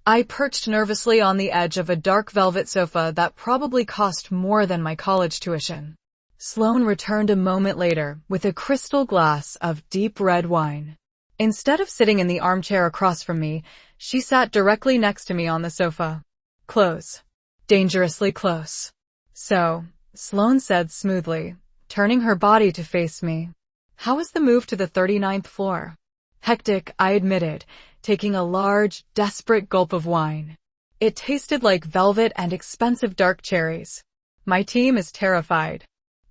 A: I perched nervously on the edge of a dark velvet sofa that probably cost more than my college tuition. Sloane returned a moment later with a crystal glass of deep red wine. Instead of sitting in the armchair across from me, she sat directly next to me on the sofa. Close. Dangerously close. So, Sloane said smoothly, turning her body to face me. How was the move to the 39th floor? Hectic, I admitted, taking a large, desperate gulp of wine. It tasted like velvet and expensive dark cherries. My team is terrified.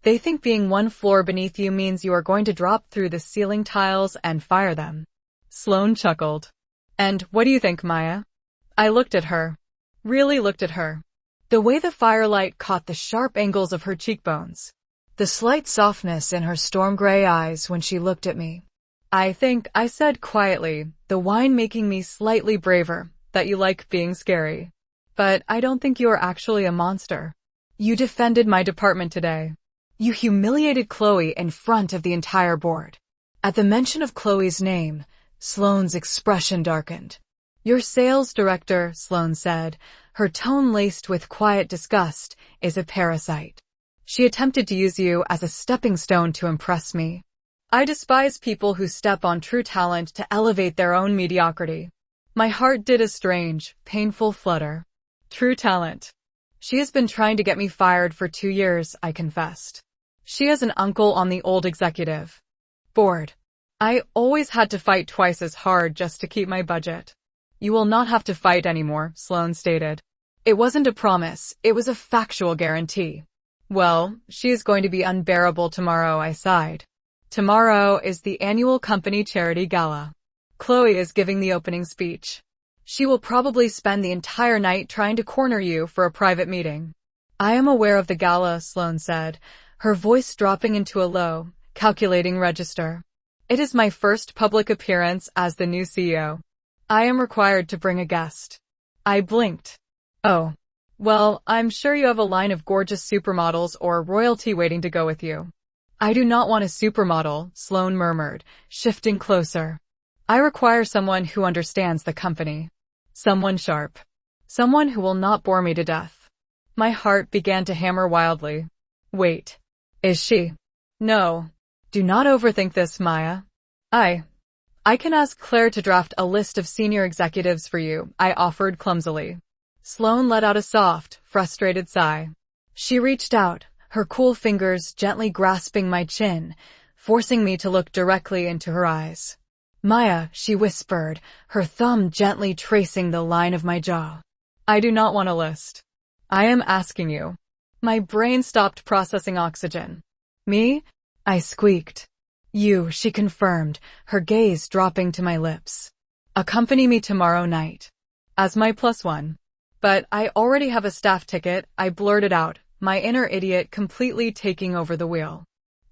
A: They think being one floor beneath you means you are going to drop through the ceiling tiles and fire them. Sloane chuckled. And what do you think, Maya? I looked at her. Really looked at her. The way the firelight caught the sharp angles of her cheekbones. The slight softness in her storm gray eyes when she looked at me. I think, I said quietly, the wine making me slightly braver, that you like being scary. But I don't think you are actually a monster. You defended my department today. You humiliated Chloe in front of the entire board. At the mention of Chloe's name, Sloane's expression darkened. Your sales director, Sloane said, her tone laced with quiet disgust, is a parasite. She attempted to use you as a stepping stone to impress me. I despise people who step on true talent to elevate their own mediocrity. My heart did a strange, painful flutter. True talent. She has been trying to get me fired for 2 years, I confessed. She has an uncle on the old executive board. I always had to fight twice as hard just to keep my budget. You will not have to fight anymore, Sloane stated. It wasn't a promise, it was a factual guarantee. Well, she is going to be unbearable tomorrow, I sighed. Tomorrow is the annual company charity gala. Chloe is giving the opening speech. She will probably spend the entire night trying to corner you for a private meeting. I am aware of the gala, Sloane said, her voice dropping into a low, calculating register. It is my first public appearance as the new CEO. I am required to bring a guest. I blinked. Oh. Well, I'm sure you have a line of gorgeous supermodels or royalty waiting to go with you. I do not want a supermodel, Sloane murmured, shifting closer. I require someone who understands the company. Someone sharp. Someone who will not bore me to death. My heart began to hammer wildly. Wait. Is she? No. Do not overthink this, Maya. I can ask Claire to draft a list of senior executives for you, I offered clumsily. Sloane let out a soft, frustrated sigh. She reached out, her cool fingers gently grasping my chin, forcing me to look directly into her eyes. Maya, she whispered, her thumb gently tracing the line of my jaw. I do not want a list. I am asking you. My brain stopped processing oxygen. Me? I squeaked. You, she confirmed, her gaze dropping to my lips. Accompany me tomorrow night. As my +1. But I already have a staff ticket, I blurted out, my inner idiot completely taking over the wheel.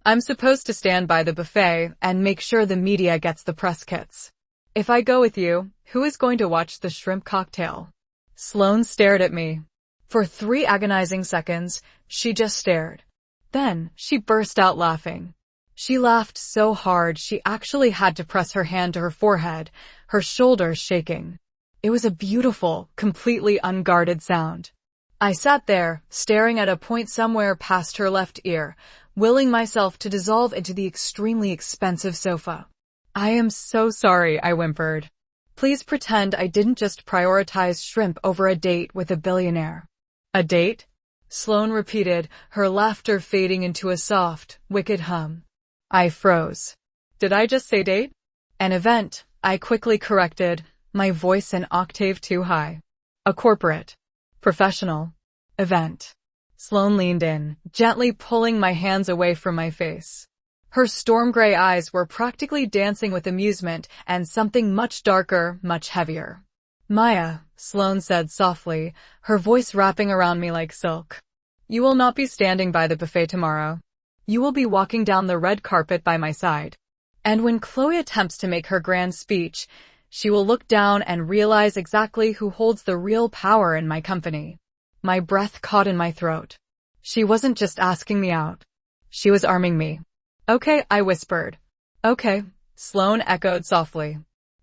A: I'm supposed to stand by the buffet and make sure the media gets the press kits. If I go with you, who is going to watch the shrimp cocktail? Sloane stared at me. For 3 agonizing seconds, she just stared. Then, she burst out laughing. She laughed so hard she actually had to press her hand to her forehead, her shoulders shaking. It was a beautiful, completely unguarded sound. I sat there, staring at a point somewhere past her left ear, willing myself to dissolve into the extremely expensive sofa. I am so sorry, I whimpered. Please pretend I didn't just prioritize shrimp over a date with a billionaire. A date? Sloane repeated, her laughter fading into a soft, wicked hum. I froze. Did I just say date? An event, I quickly corrected, my voice an octave too high. A corporate, professional event. Sloane leaned in, gently pulling my hands away from my face. Her storm gray eyes were practically dancing with amusement and something much darker, much heavier. Maya, Sloane said softly, her voice wrapping around me like silk. You will not be standing by the buffet tomorrow. You will be walking down the red carpet by my side. And when Chloe attempts to make her grand speech, she will look down and realize exactly who holds the real power in my company. My breath caught in my throat. She wasn't just asking me out. She was arming me. Okay, I whispered. Okay, Sloane echoed softly.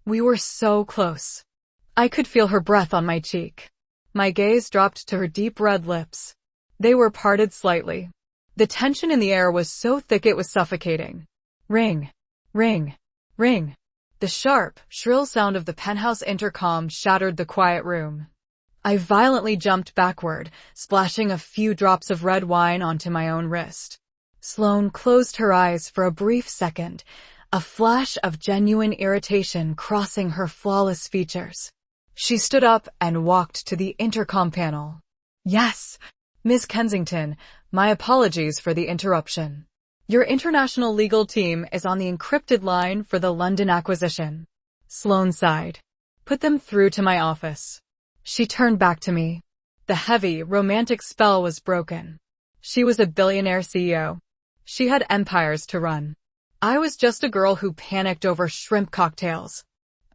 A: We were so close. I could feel her breath on my cheek. My gaze dropped to her deep red lips. They were parted slightly. The tension in the air was so thick it was suffocating. Ring, ring, ring. The sharp, shrill sound of the penthouse intercom shattered the quiet room. I violently jumped backward, splashing a few drops of red wine onto my own wrist. Sloane closed her eyes for a brief second, a flash of genuine irritation crossing her flawless features. She stood up and walked to the intercom panel. Yes, Ms. Kensington, my apologies for the interruption. Your international legal team is on the encrypted line for the London acquisition. Sloane sighed. Put them through to my office. She turned back to me. The heavy, romantic spell was broken. She was a billionaire CEO. She had empires to run. I was just a girl who panicked over shrimp cocktails.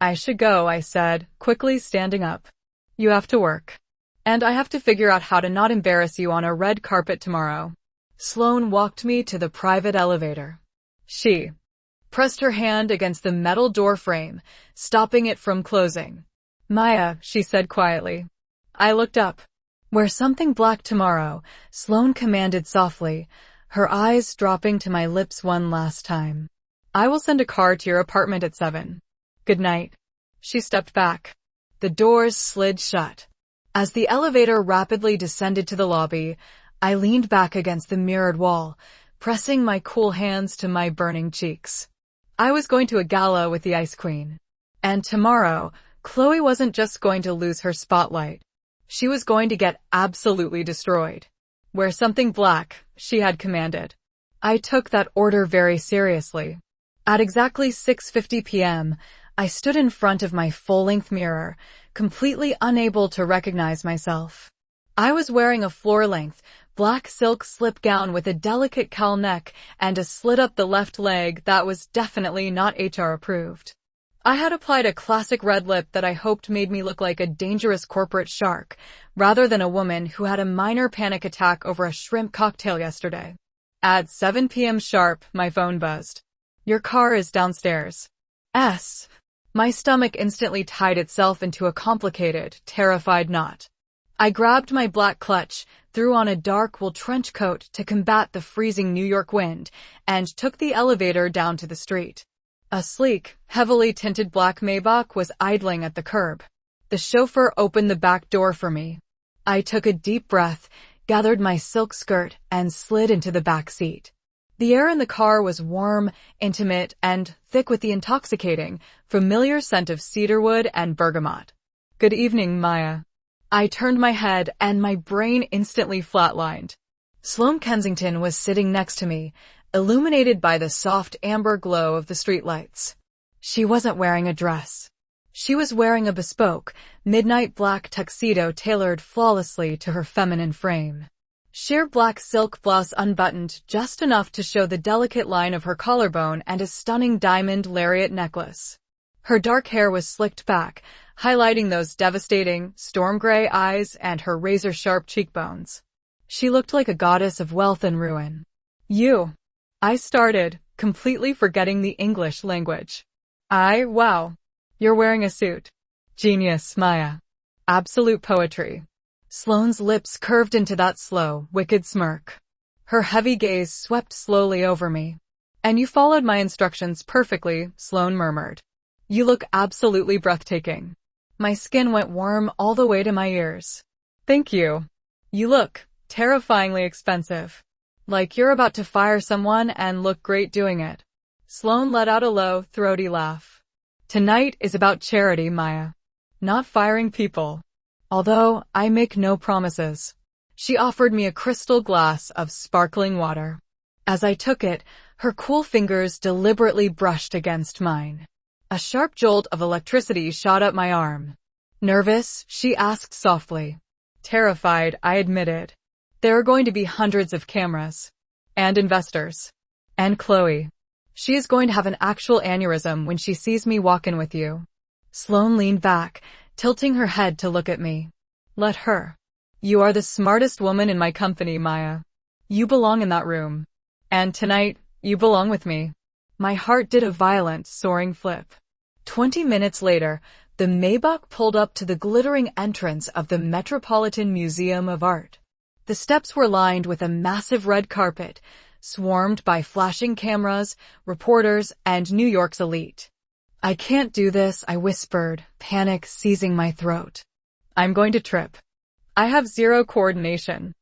A: I should go, I said, quickly standing up. You have to work. And I have to figure out how to not embarrass you on a red carpet tomorrow. Sloane walked me to the private elevator. She pressed her hand against the metal door frame, stopping it from closing. Maya, she said quietly. I looked up. Wear something black tomorrow, Sloane commanded softly, her eyes dropping to my lips one last time. I will send a car to your apartment at 7. Good night. She stepped back. The doors slid shut. As the elevator rapidly descended to the lobby, I leaned back against the mirrored wall, pressing my cool hands to my burning cheeks. I was going to a gala with the Ice Queen. And tomorrow, Chloe wasn't just going to lose her spotlight. She was going to get absolutely destroyed. Wear something black, she had commanded. I took that order very seriously. At exactly 6:50 p.m., I stood in front of my full-length mirror, completely unable to recognize myself. I was wearing a floor-length, black silk slip gown with a delicate cowl neck and a slit up the left leg that was definitely not HR approved. I had applied a classic red lip that I hoped made me look like a dangerous corporate shark, rather than a woman who had a minor panic attack over a shrimp cocktail yesterday. At 7 p.m. sharp, my phone buzzed. Your car is downstairs. My stomach instantly tied itself into a complicated, terrified knot. I grabbed my black clutch, threw on a dark wool trench coat to combat the freezing New York wind, and took the elevator down to the street. A sleek, heavily tinted black Maybach was idling at the curb. The chauffeur opened the back door for me. I took a deep breath, gathered my silk skirt, and slid into the back seat. The air in the car was warm, intimate, and thick with the intoxicating, familiar scent of cedarwood and bergamot. Good evening, Maya. I turned my head and my brain instantly flatlined. Sloane Kensington was sitting next to me, illuminated by the soft amber glow of the streetlights. She wasn't wearing a dress. She was wearing a bespoke, midnight black tuxedo tailored flawlessly to her feminine frame. Sheer black silk blouse unbuttoned just enough to show the delicate line of her collarbone and a stunning diamond lariat necklace. Her dark hair was slicked back, highlighting those devastating, storm gray eyes and her razor-sharp cheekbones. She looked like a goddess of wealth and ruin. I started, completely forgetting the English language. Wow. You're wearing a suit. Genius, Maya. Absolute poetry. Sloane's lips curved into that slow, wicked smirk. Her heavy gaze swept slowly over me. And you followed my instructions perfectly, Sloane murmured. You look absolutely breathtaking. My skin went warm all the way to my ears. Thank you. You look terrifyingly expensive. Like you're about to fire someone and look great doing it. Sloane let out a low, throaty laugh. Tonight is about charity, Maya. Not firing people. Although, I make no promises. She offered me a crystal glass of sparkling water. As I took it, her cool fingers deliberately brushed against mine. A sharp jolt of electricity shot up my arm. Nervous? She asked softly. Terrified, I admitted. There are going to be hundreds of cameras. And investors. And Chloe. She is going to have an actual aneurysm when she sees me walk in with you. Sloane leaned back, tilting her head to look at me. Let her. You are the smartest woman in my company, Maya. You belong in that room. And tonight, you belong with me. My heart did a violent, soaring flip. 20 minutes later, the Maybach pulled up to the glittering entrance of the Metropolitan Museum of Art. The steps were lined with a massive red carpet, swarmed by flashing cameras, reporters, and New York's elite. I can't do this, I whispered, panic seizing my throat. I'm going to trip. I have zero coordination.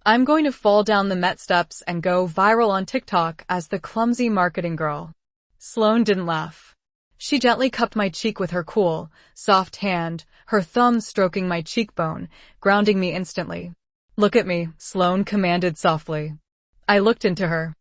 A: I'm going to fall down the Met steps and go viral on TikTok as the clumsy marketing girl. Sloane didn't laugh. She gently cupped my cheek with her cool, soft hand, her thumb stroking my cheekbone, grounding me instantly. Look at me, Sloane commanded softly. I looked into her.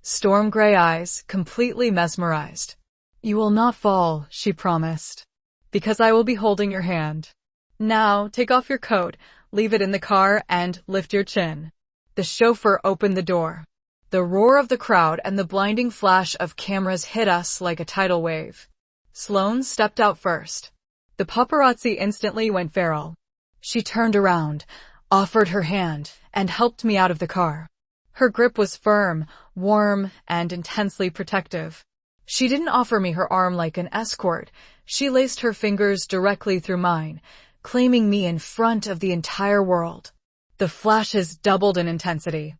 A: Storm gray eyes, completely mesmerized. You will not fall, she promised. Because I will be holding your hand. Now, take off your coat, leave it in the car, and lift your chin. The chauffeur opened the door. The roar of the crowd and the blinding flash of cameras hit us like a tidal wave. Sloane stepped out first. The paparazzi instantly went feral. She turned around, offered her hand, and helped me out of the car. Her grip was firm, warm, and intensely protective. She didn't offer me her arm like an escort. She laced her fingers directly through mine, claiming me in front of the entire world. The flashes doubled in intensity.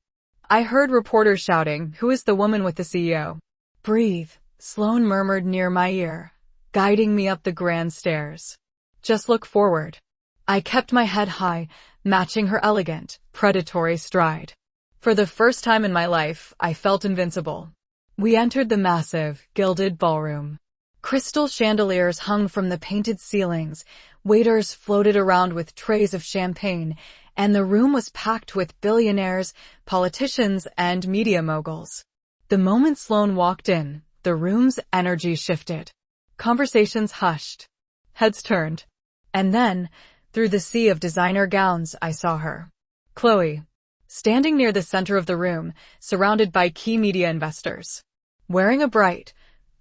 A: I heard reporters shouting, "Who is the woman with the CEO?" Breathe, Sloane murmured near my ear, guiding me up the grand stairs. Just look forward. I kept my head high, matching her elegant, predatory stride. For the first time in my life, I felt invincible. We entered the massive, gilded ballroom. Crystal chandeliers hung from the painted ceilings, waiters floated around with trays of champagne, and the room was packed with billionaires, politicians, and media moguls. The moment Sloane walked in, the room's energy shifted. Conversations hushed. Heads turned. And then, through the sea of designer gowns, I saw her. Chloe. Standing near the center of the room, surrounded by key media investors. Wearing a bright,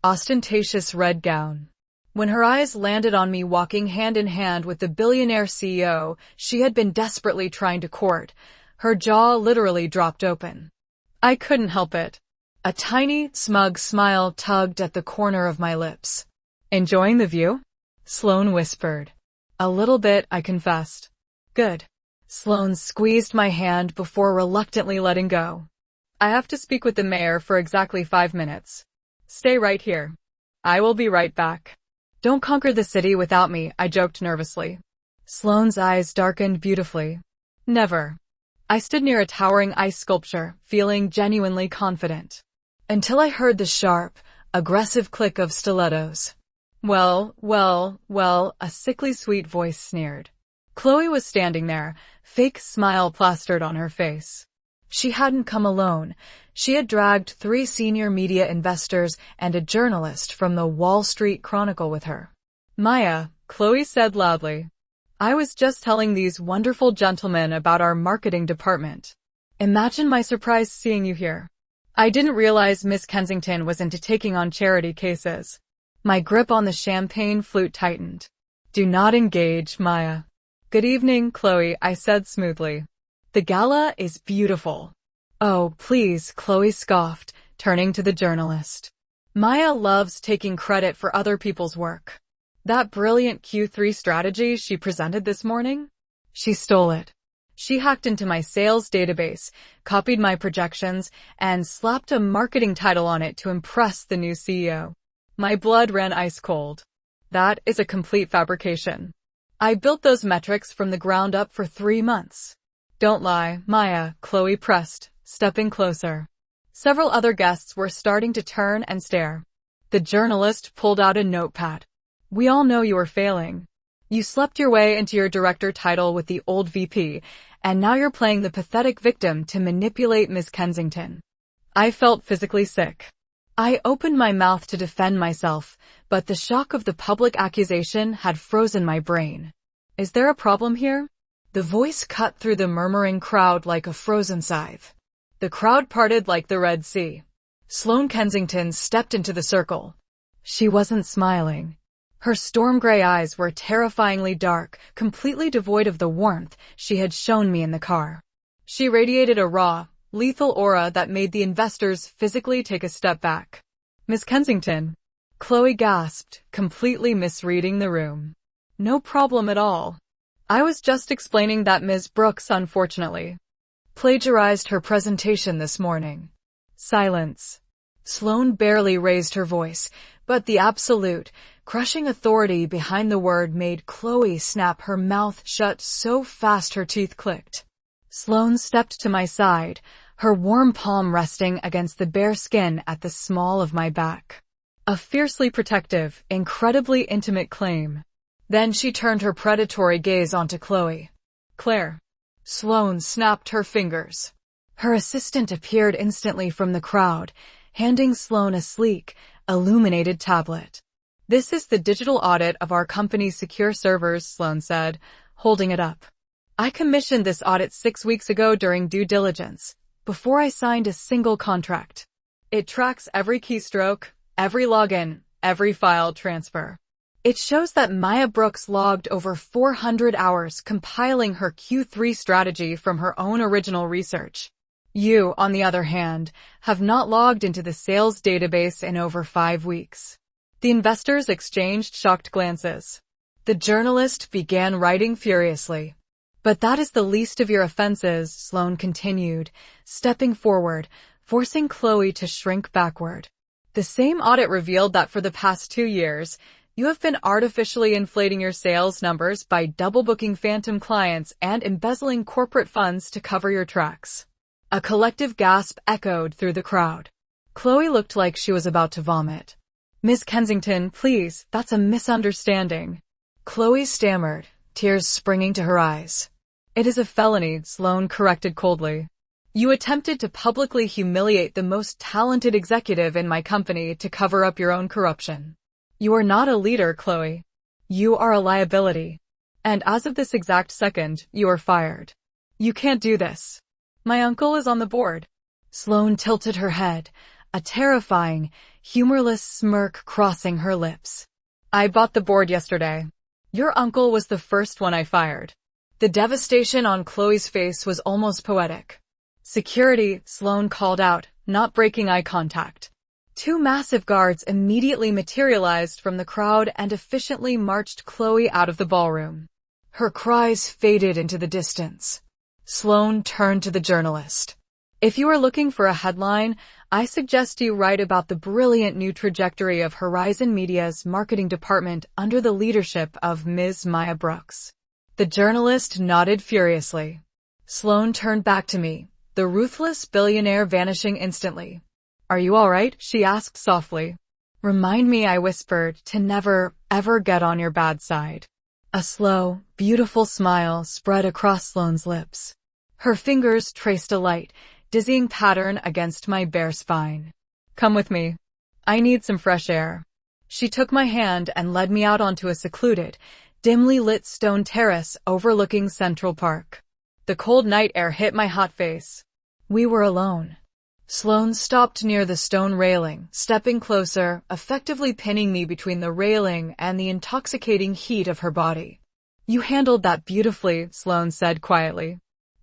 A: ostentatious red gown. When her eyes landed on me walking hand in hand with the billionaire CEO she had been desperately trying to court, her jaw literally dropped open. I couldn't help it. A tiny, smug smile tugged at the corner of my lips. Enjoying the view? Sloane whispered. A little bit, I confessed. Good. Sloane squeezed my hand before reluctantly letting go. I have to speak with the mayor for exactly 5 minutes. Stay right here. I will be right back. Don't conquer the city without me, I joked nervously. Sloane's eyes darkened beautifully. Never. I stood near a towering ice sculpture, feeling genuinely confident. Until I heard the sharp, aggressive click of stilettos. Well, a sickly sweet voice sneered. Chloe was standing there, fake smile plastered on her face. She hadn't come alone. She had dragged 3 senior media investors and a journalist from the Wall Street Chronicle with her. Maya, Chloe said loudly. I was just telling these wonderful gentlemen about our marketing department. Imagine my surprise seeing you here. I didn't realize Miss Kensington was into taking on charity cases. My grip on the champagne flute tightened. Do not engage, Maya. Good evening, Chloe, I said smoothly. The gala is beautiful. Oh, please, Chloe scoffed, turning to the journalist. Maya loves taking credit for other people's work. That brilliant Q3 strategy she presented this morning? She stole it. She hacked into my sales database, copied my projections, and slapped a marketing title on it to impress the new CEO. My blood ran ice cold. That is a complete fabrication. I built those metrics from the ground up for 3 months. Don't lie, Maya, Chloe pressed, stepping closer. Several other guests were starting to turn and stare. The journalist pulled out a notepad. We all know you are failing. You slept your way into your director title with the old VP, and now you're playing the pathetic victim to manipulate Miss Kensington. I felt physically sick. I opened my mouth to defend myself, but the shock of the public accusation had frozen my brain. Is there a problem here? The voice cut through the murmuring crowd like a frozen scythe. The crowd parted like the Red Sea. Sloane Kensington stepped into the circle. She wasn't smiling. Her storm-gray eyes were terrifyingly dark, completely devoid of the warmth she had shown me in the car. She radiated a raw, lethal aura that made the investors physically take a step back. "Miss Kensington," Chloe gasped, completely misreading the room. "No problem at all. I was just explaining that Ms. Brooks unfortunately plagiarized her presentation this morning." Silence. Sloane barely raised her voice, but the absolute, crushing authority behind the word made Chloe snap her mouth shut so fast her teeth clicked. Sloane stepped to my side, her warm palm resting against the bare skin at the small of my back. A fiercely protective, incredibly intimate claim. Then she turned her predatory gaze onto Chloe. "Claire." Sloane snapped her fingers. Her assistant appeared instantly from the crowd, handing Sloane a sleek, illuminated tablet. "This is the digital audit of our company's secure servers," Sloane said, holding it up. "I commissioned this audit 6 weeks ago during due diligence, before I signed a single contract. It tracks every keystroke, every login, every file transfer. It shows that Maya Brooks logged over 400 hours compiling her Q3 strategy from her own original research. You, on the other hand, have not logged into the sales database in over 5 weeks." The investors exchanged shocked glances. The journalist began writing furiously. "But that is the least of your offenses," Sloane continued, stepping forward, forcing Chloe to shrink backward. "The same audit revealed that for the past 2 years, you have been artificially inflating your sales numbers by double-booking phantom clients and embezzling corporate funds to cover your tracks." A collective gasp echoed through the crowd. Chloe looked like she was about to vomit. "Miss Kensington, please, that's a misunderstanding." Chloe stammered, tears springing to her eyes. "It is a felony," Sloane corrected coldly. "You attempted to publicly humiliate the most talented executive in my company to cover up your own corruption. You are not a leader, Chloe. You are a liability. And as of this exact second, you are fired. You can't do this. My uncle is on the board." Sloane tilted her head, a terrifying, humorless smirk crossing her lips. "I bought the board yesterday. Your uncle was the first one I fired." The devastation on Chloe's face was almost poetic. "Security," Sloane called out, not breaking eye contact. 2 massive guards immediately materialized from the crowd and efficiently marched Chloe out of the ballroom. Her cries faded into the distance. Sloane turned to the journalist. "If you are looking for a headline, I suggest you write about the brilliant new trajectory of Horizon Media's marketing department under the leadership of Ms. Maya Brooks." The journalist nodded furiously. Sloane turned back to me, the ruthless billionaire vanishing instantly. "Are you all right?" she asked softly. "Remind me," I whispered, "to never, ever get on your bad side." A slow, beautiful smile spread across Sloane's lips. Her fingers traced a light, dizzying pattern against my bare spine. "Come with me. I need some fresh air." She took my hand and led me out onto a secluded, dimly lit stone terrace overlooking Central Park. The cold night air hit my hot face. We were alone. Sloane stopped near the stone railing, stepping closer, effectively pinning me between the railing and the intoxicating heat of her body. "You handled that beautifully," Sloane said quietly.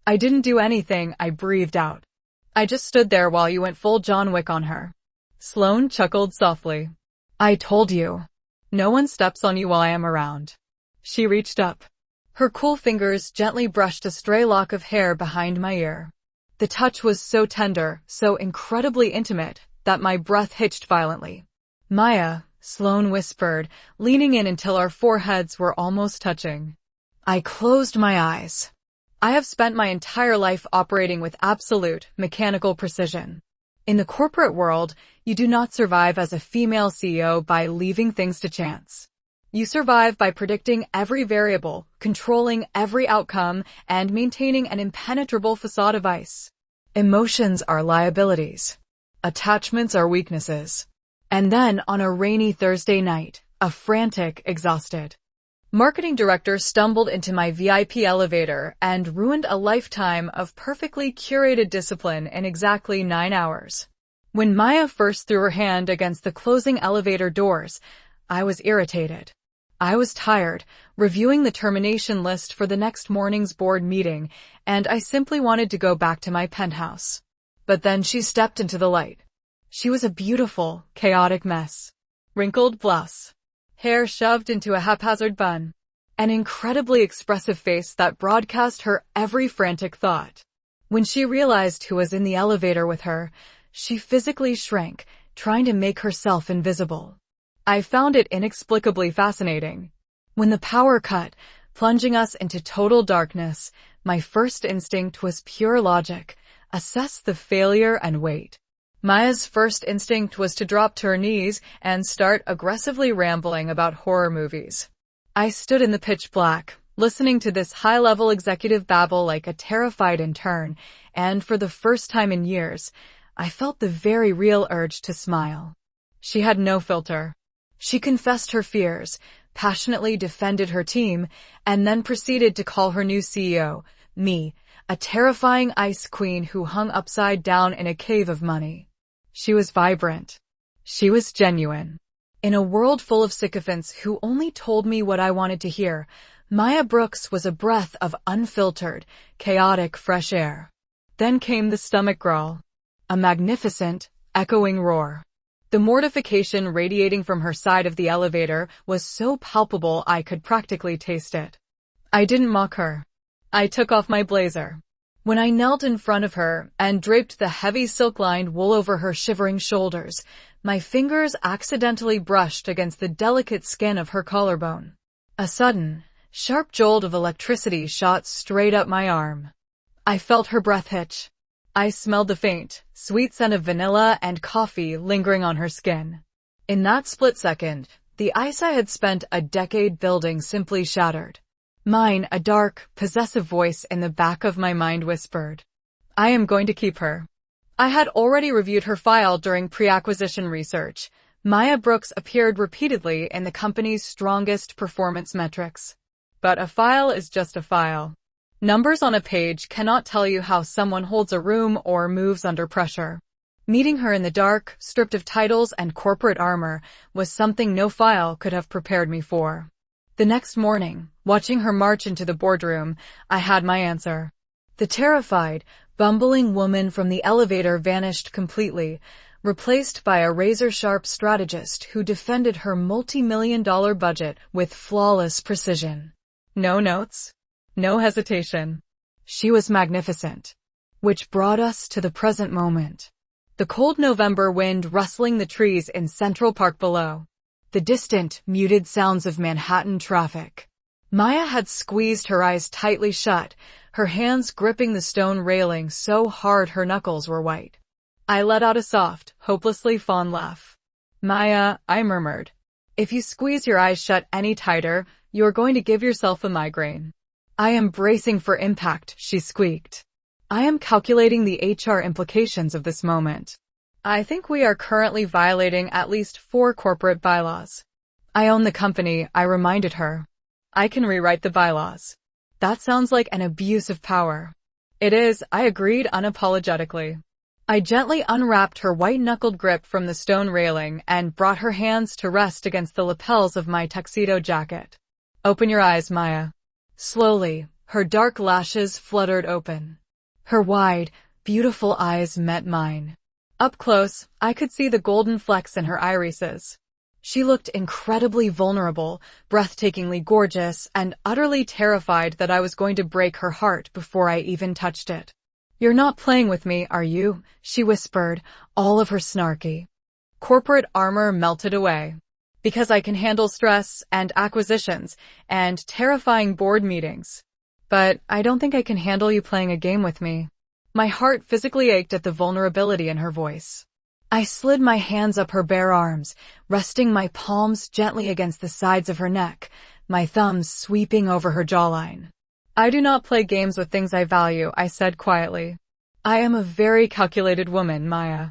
A: "I didn't do anything," I breathed out. "I just stood there while you went full John Wick on her." Sloane chuckled softly. "I told you. No one steps on you while I am around." She reached up. Her cool fingers gently brushed a stray lock of hair behind my ear. The touch was so tender, so incredibly intimate, that my breath hitched violently. "Maya," Sloane whispered, leaning in until our foreheads were almost touching. I closed my eyes. I have spent my entire life operating with absolute, mechanical precision. In the corporate world, you do not survive as a female CEO by leaving things to chance. You survive by predicting every variable, controlling every outcome, and maintaining an impenetrable facade of ice. Emotions are liabilities. Attachments are weaknesses. And then, on a rainy Thursday night, a frantic, exhausted Marketing director stumbled into my VIP elevator and ruined a lifetime of perfectly curated discipline in exactly 9 hours. When Maya first threw her hand against the closing elevator doors, I was irritated. I was tired, reviewing the termination list for the next morning's board meeting, and I simply wanted to go back to my penthouse. But then she stepped into the light. She was a beautiful, chaotic mess. Wrinkled blouse, hair shoved into a haphazard bun, an incredibly expressive face that broadcast her every frantic thought. When she realized who was in the elevator with her, she physically shrank, trying to make herself invisible. I found it inexplicably fascinating. When the power cut, plunging us into total darkness, my first instinct was pure logic. Assess the failure and wait. Maya's first instinct was to drop to her knees and start aggressively rambling about horror movies. I stood in the pitch black, listening to this high-level executive babble like a terrified intern, and for the first time in years, I felt the very real urge to smile. She had no filter. She confessed her fears, passionately defended her team, and then proceeded to call her new CEO, me, a terrifying ice queen who hung upside down in a cave of money. She was vibrant. She was genuine. In a world full of sycophants who only told me what I wanted to hear, Maya Brooks was a breath of unfiltered, chaotic fresh air. Then came the stomach growl. A magnificent, echoing roar. The mortification radiating from her side of the elevator was so palpable I could practically taste it. I didn't mock her. I took off my blazer. When I knelt in front of her and draped the heavy silk-lined wool over her shivering shoulders, my fingers accidentally brushed against the delicate skin of her collarbone. A sudden, sharp jolt of electricity shot straight up my arm. I felt her breath hitch. I smelled the faint, sweet scent of vanilla and coffee lingering on her skin. In that split second, the ice I had spent a decade building simply shattered. Mine, a dark, possessive voice in the back of my mind whispered, "I am going to keep her." I had already reviewed her file during pre-acquisition research. Maya Brooks appeared repeatedly in the company's strongest performance metrics. But a file is just a file. Numbers on a page cannot tell you how someone holds a room or moves under pressure. Meeting her in the dark, stripped of titles and corporate armor, was something no file could have prepared me for. The next morning, watching her march into the boardroom, I had my answer. The terrified, bumbling woman from the elevator vanished completely, replaced by a razor-sharp strategist who defended her multi-million-dollar budget with flawless precision. No notes. No hesitation. She was magnificent. Which brought us to the present moment. The cold November wind rustling the trees in Central Park below. The distant, muted sounds of Manhattan traffic. Maya had squeezed her eyes tightly shut, her hands gripping the stone railing so hard her knuckles were white. I let out a soft, hopelessly fond laugh. "Maya," I murmured, "if you squeeze your eyes shut any tighter, you're going to give yourself a migraine." "I am bracing for impact," she squeaked. "I am calculating the HR implications of this moment. I think we are currently violating at least 4 corporate bylaws." "I own the company," I reminded her. "I can rewrite the bylaws." "That sounds like an abuse of power." "It is," I agreed unapologetically. I gently unwrapped her white-knuckled grip from the stone railing and brought her hands to rest against the lapels of my tuxedo jacket. "Open your eyes, Maya." Slowly, her dark lashes fluttered open. Her wide, beautiful eyes met mine. Up close, I could see the golden flecks in her irises. She looked incredibly vulnerable, breathtakingly gorgeous, and utterly terrified that I was going to break her heart before I even touched it. "You're not playing with me, are you?" she whispered, all of her snarky. Corporate armor melted away. Because I can handle stress and acquisitions and terrifying board meetings. But I don't think I can handle you playing a game with me. My heart physically ached at the vulnerability in her voice. I slid my hands up her bare arms, resting my palms gently against the sides of her neck, my thumbs sweeping over her jawline. "I do not play games with things I value," I said quietly. "I am a very calculated woman, Maya.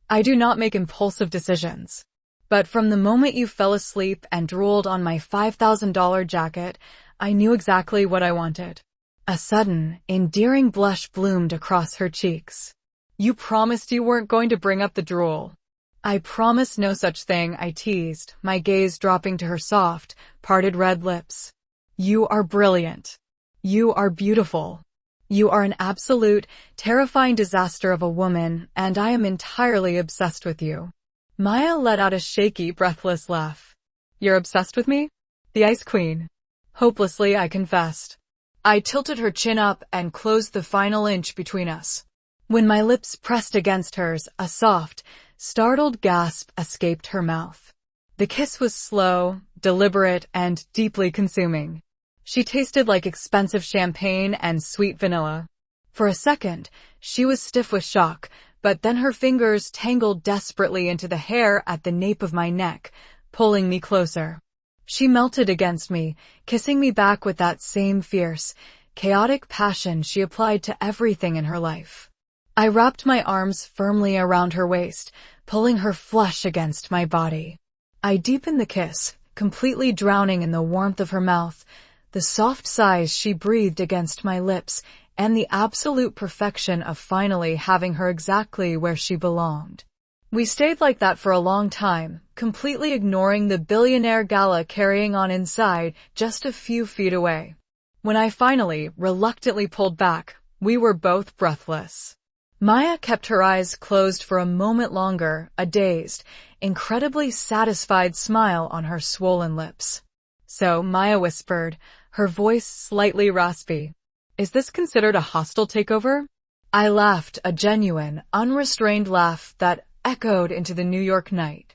A: I do not make impulsive decisions." But from the moment you fell asleep and drooled on my $5,000 jacket, I knew exactly what I wanted. A sudden, endearing blush bloomed across her cheeks. You promised you weren't going to bring up the drool. I promise no such thing, I teased, my gaze dropping to her soft, parted red lips. You are brilliant. You are beautiful. You are an absolute, terrifying disaster of a woman, and I am entirely obsessed with you. Maya let out a shaky, breathless laugh. You're obsessed with me? The Ice Queen. Hopelessly, I confessed. I tilted her chin up and closed the final inch between us. When my lips pressed against hers, a soft, startled gasp escaped her mouth. The kiss was slow, deliberate, and deeply consuming. She tasted like expensive champagne and sweet vanilla. For a second, she was stiff with shock, but then her fingers tangled desperately into the hair at the nape of my neck, pulling me closer. She melted against me, kissing me back with that same fierce, chaotic passion she applied to everything in her life. I wrapped my arms firmly around her waist, pulling her flush against my body. I deepened the kiss, completely drowning in the warmth of her mouth, the soft sighs she breathed against my lips, and the absolute perfection of finally having her exactly where she belonged. We stayed like that for a long time, completely ignoring the billionaire gala carrying on inside just a few feet away. When I finally, reluctantly pulled back, we were both breathless. Maya kept her eyes closed for a moment longer, a dazed, incredibly satisfied smile on her swollen lips. So, Maya whispered, her voice slightly raspy, is this considered a hostile takeover? I laughed, a genuine, unrestrained laugh that echoed into the New York night.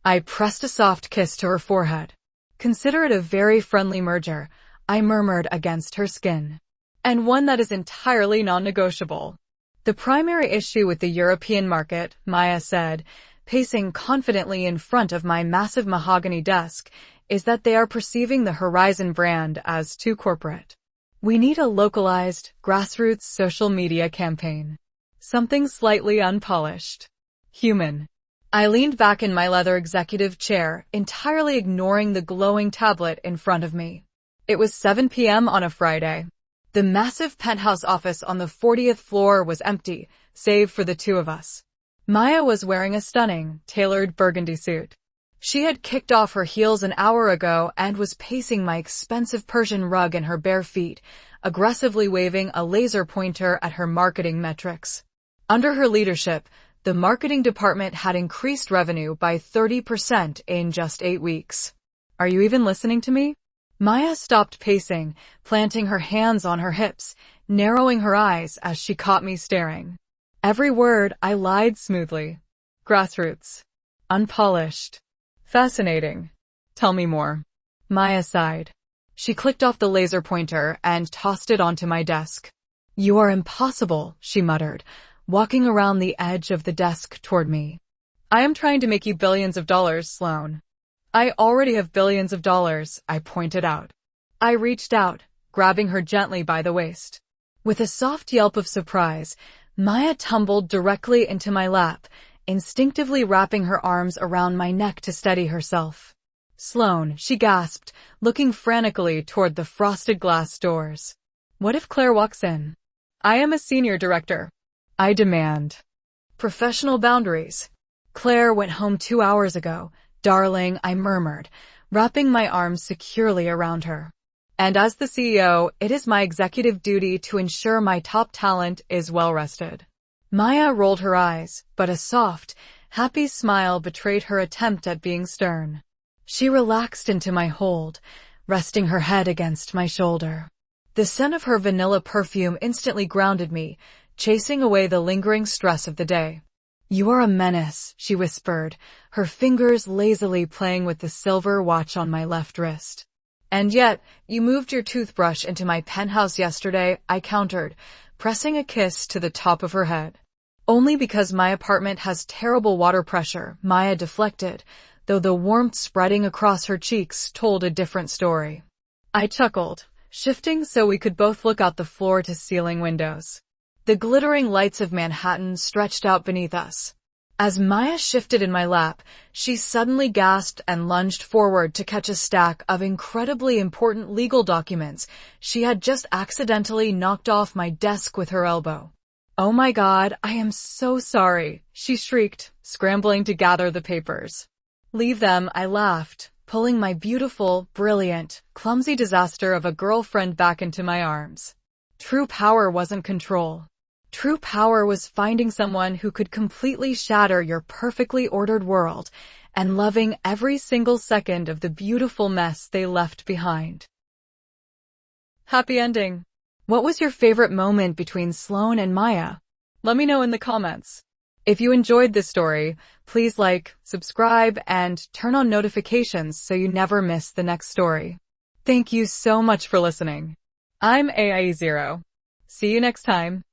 A: I pressed a soft kiss to her forehead. Consider it a very friendly merger, I murmured against her skin. And one that is entirely non-negotiable. The primary issue with the European market, Maya said, pacing confidently in front of my massive mahogany desk, is that they are perceiving the Horizon brand as too corporate. We need a localized, grassroots social media campaign. Something slightly unpolished. Human. I leaned back in my leather executive chair, entirely ignoring the glowing tablet in front of me. It was 7 p.m. on a Friday. The massive penthouse office on the 40th floor was empty, save for the two of us. Maya was wearing a stunning, tailored burgundy suit. She had kicked off her heels an hour ago and was pacing my expensive Persian rug in her bare feet, aggressively waving a laser pointer at her marketing metrics. Under her leadership, the marketing department had increased revenue by 30% in just 8 weeks. Are you even listening to me? Maya stopped pacing, planting her hands on her hips, narrowing her eyes as she caught me staring. Every word I lied smoothly. Grassroots. Unpolished. Fascinating. Tell me more. Maya sighed. She clicked off the laser pointer and tossed it onto my desk. You are impossible, she muttered, walking around the edge of the desk toward me. I am trying to make you billions of dollars, Sloane. I already have billions of dollars, I pointed out. I reached out, grabbing her gently by the waist. With a soft yelp of surprise, Maya tumbled directly into my lap, instinctively wrapping her arms around my neck to steady herself. Sloane, she gasped, looking frantically toward the frosted glass doors. What if Claire walks in? I am a senior director. I demand. Professional boundaries. Claire went home 2 hours ago. Darling, I murmured, wrapping my arms securely around her. And as the CEO, it is my executive duty to ensure my top talent is well rested. Maya rolled her eyes, but a soft, happy smile betrayed her attempt at being stern. She relaxed into my hold, resting her head against my shoulder. The scent of her vanilla perfume instantly grounded me, chasing away the lingering stress of the day. You are a menace, she whispered, her fingers lazily playing with the silver watch on my left wrist. And yet, you moved your toothbrush into my penthouse yesterday, I countered, pressing a kiss to the top of her head. Only because my apartment has terrible water pressure, Maya deflected, though the warmth spreading across her cheeks told a different story. I chuckled, shifting so we could both look out the floor-to-ceiling windows. The glittering lights of Manhattan stretched out beneath us. As Maya shifted in my lap, she suddenly gasped and lunged forward to catch a stack of incredibly important legal documents she had just accidentally knocked off my desk with her elbow. "Oh my God, I am so sorry," she shrieked, scrambling to gather the papers. "Leave them," I laughed, pulling my beautiful, brilliant, clumsy disaster of a girlfriend back into my arms. True power wasn't control. True power was finding someone who could completely shatter your perfectly ordered world and loving every single second of the beautiful mess they left behind. Happy ending. What was your favorite moment between Sloane and Maya? Let me know in the comments. If you enjoyed this story, please like, subscribe, and turn on notifications so you never miss the next story. Thank you so much for listening. I'm AIE0. See you next time.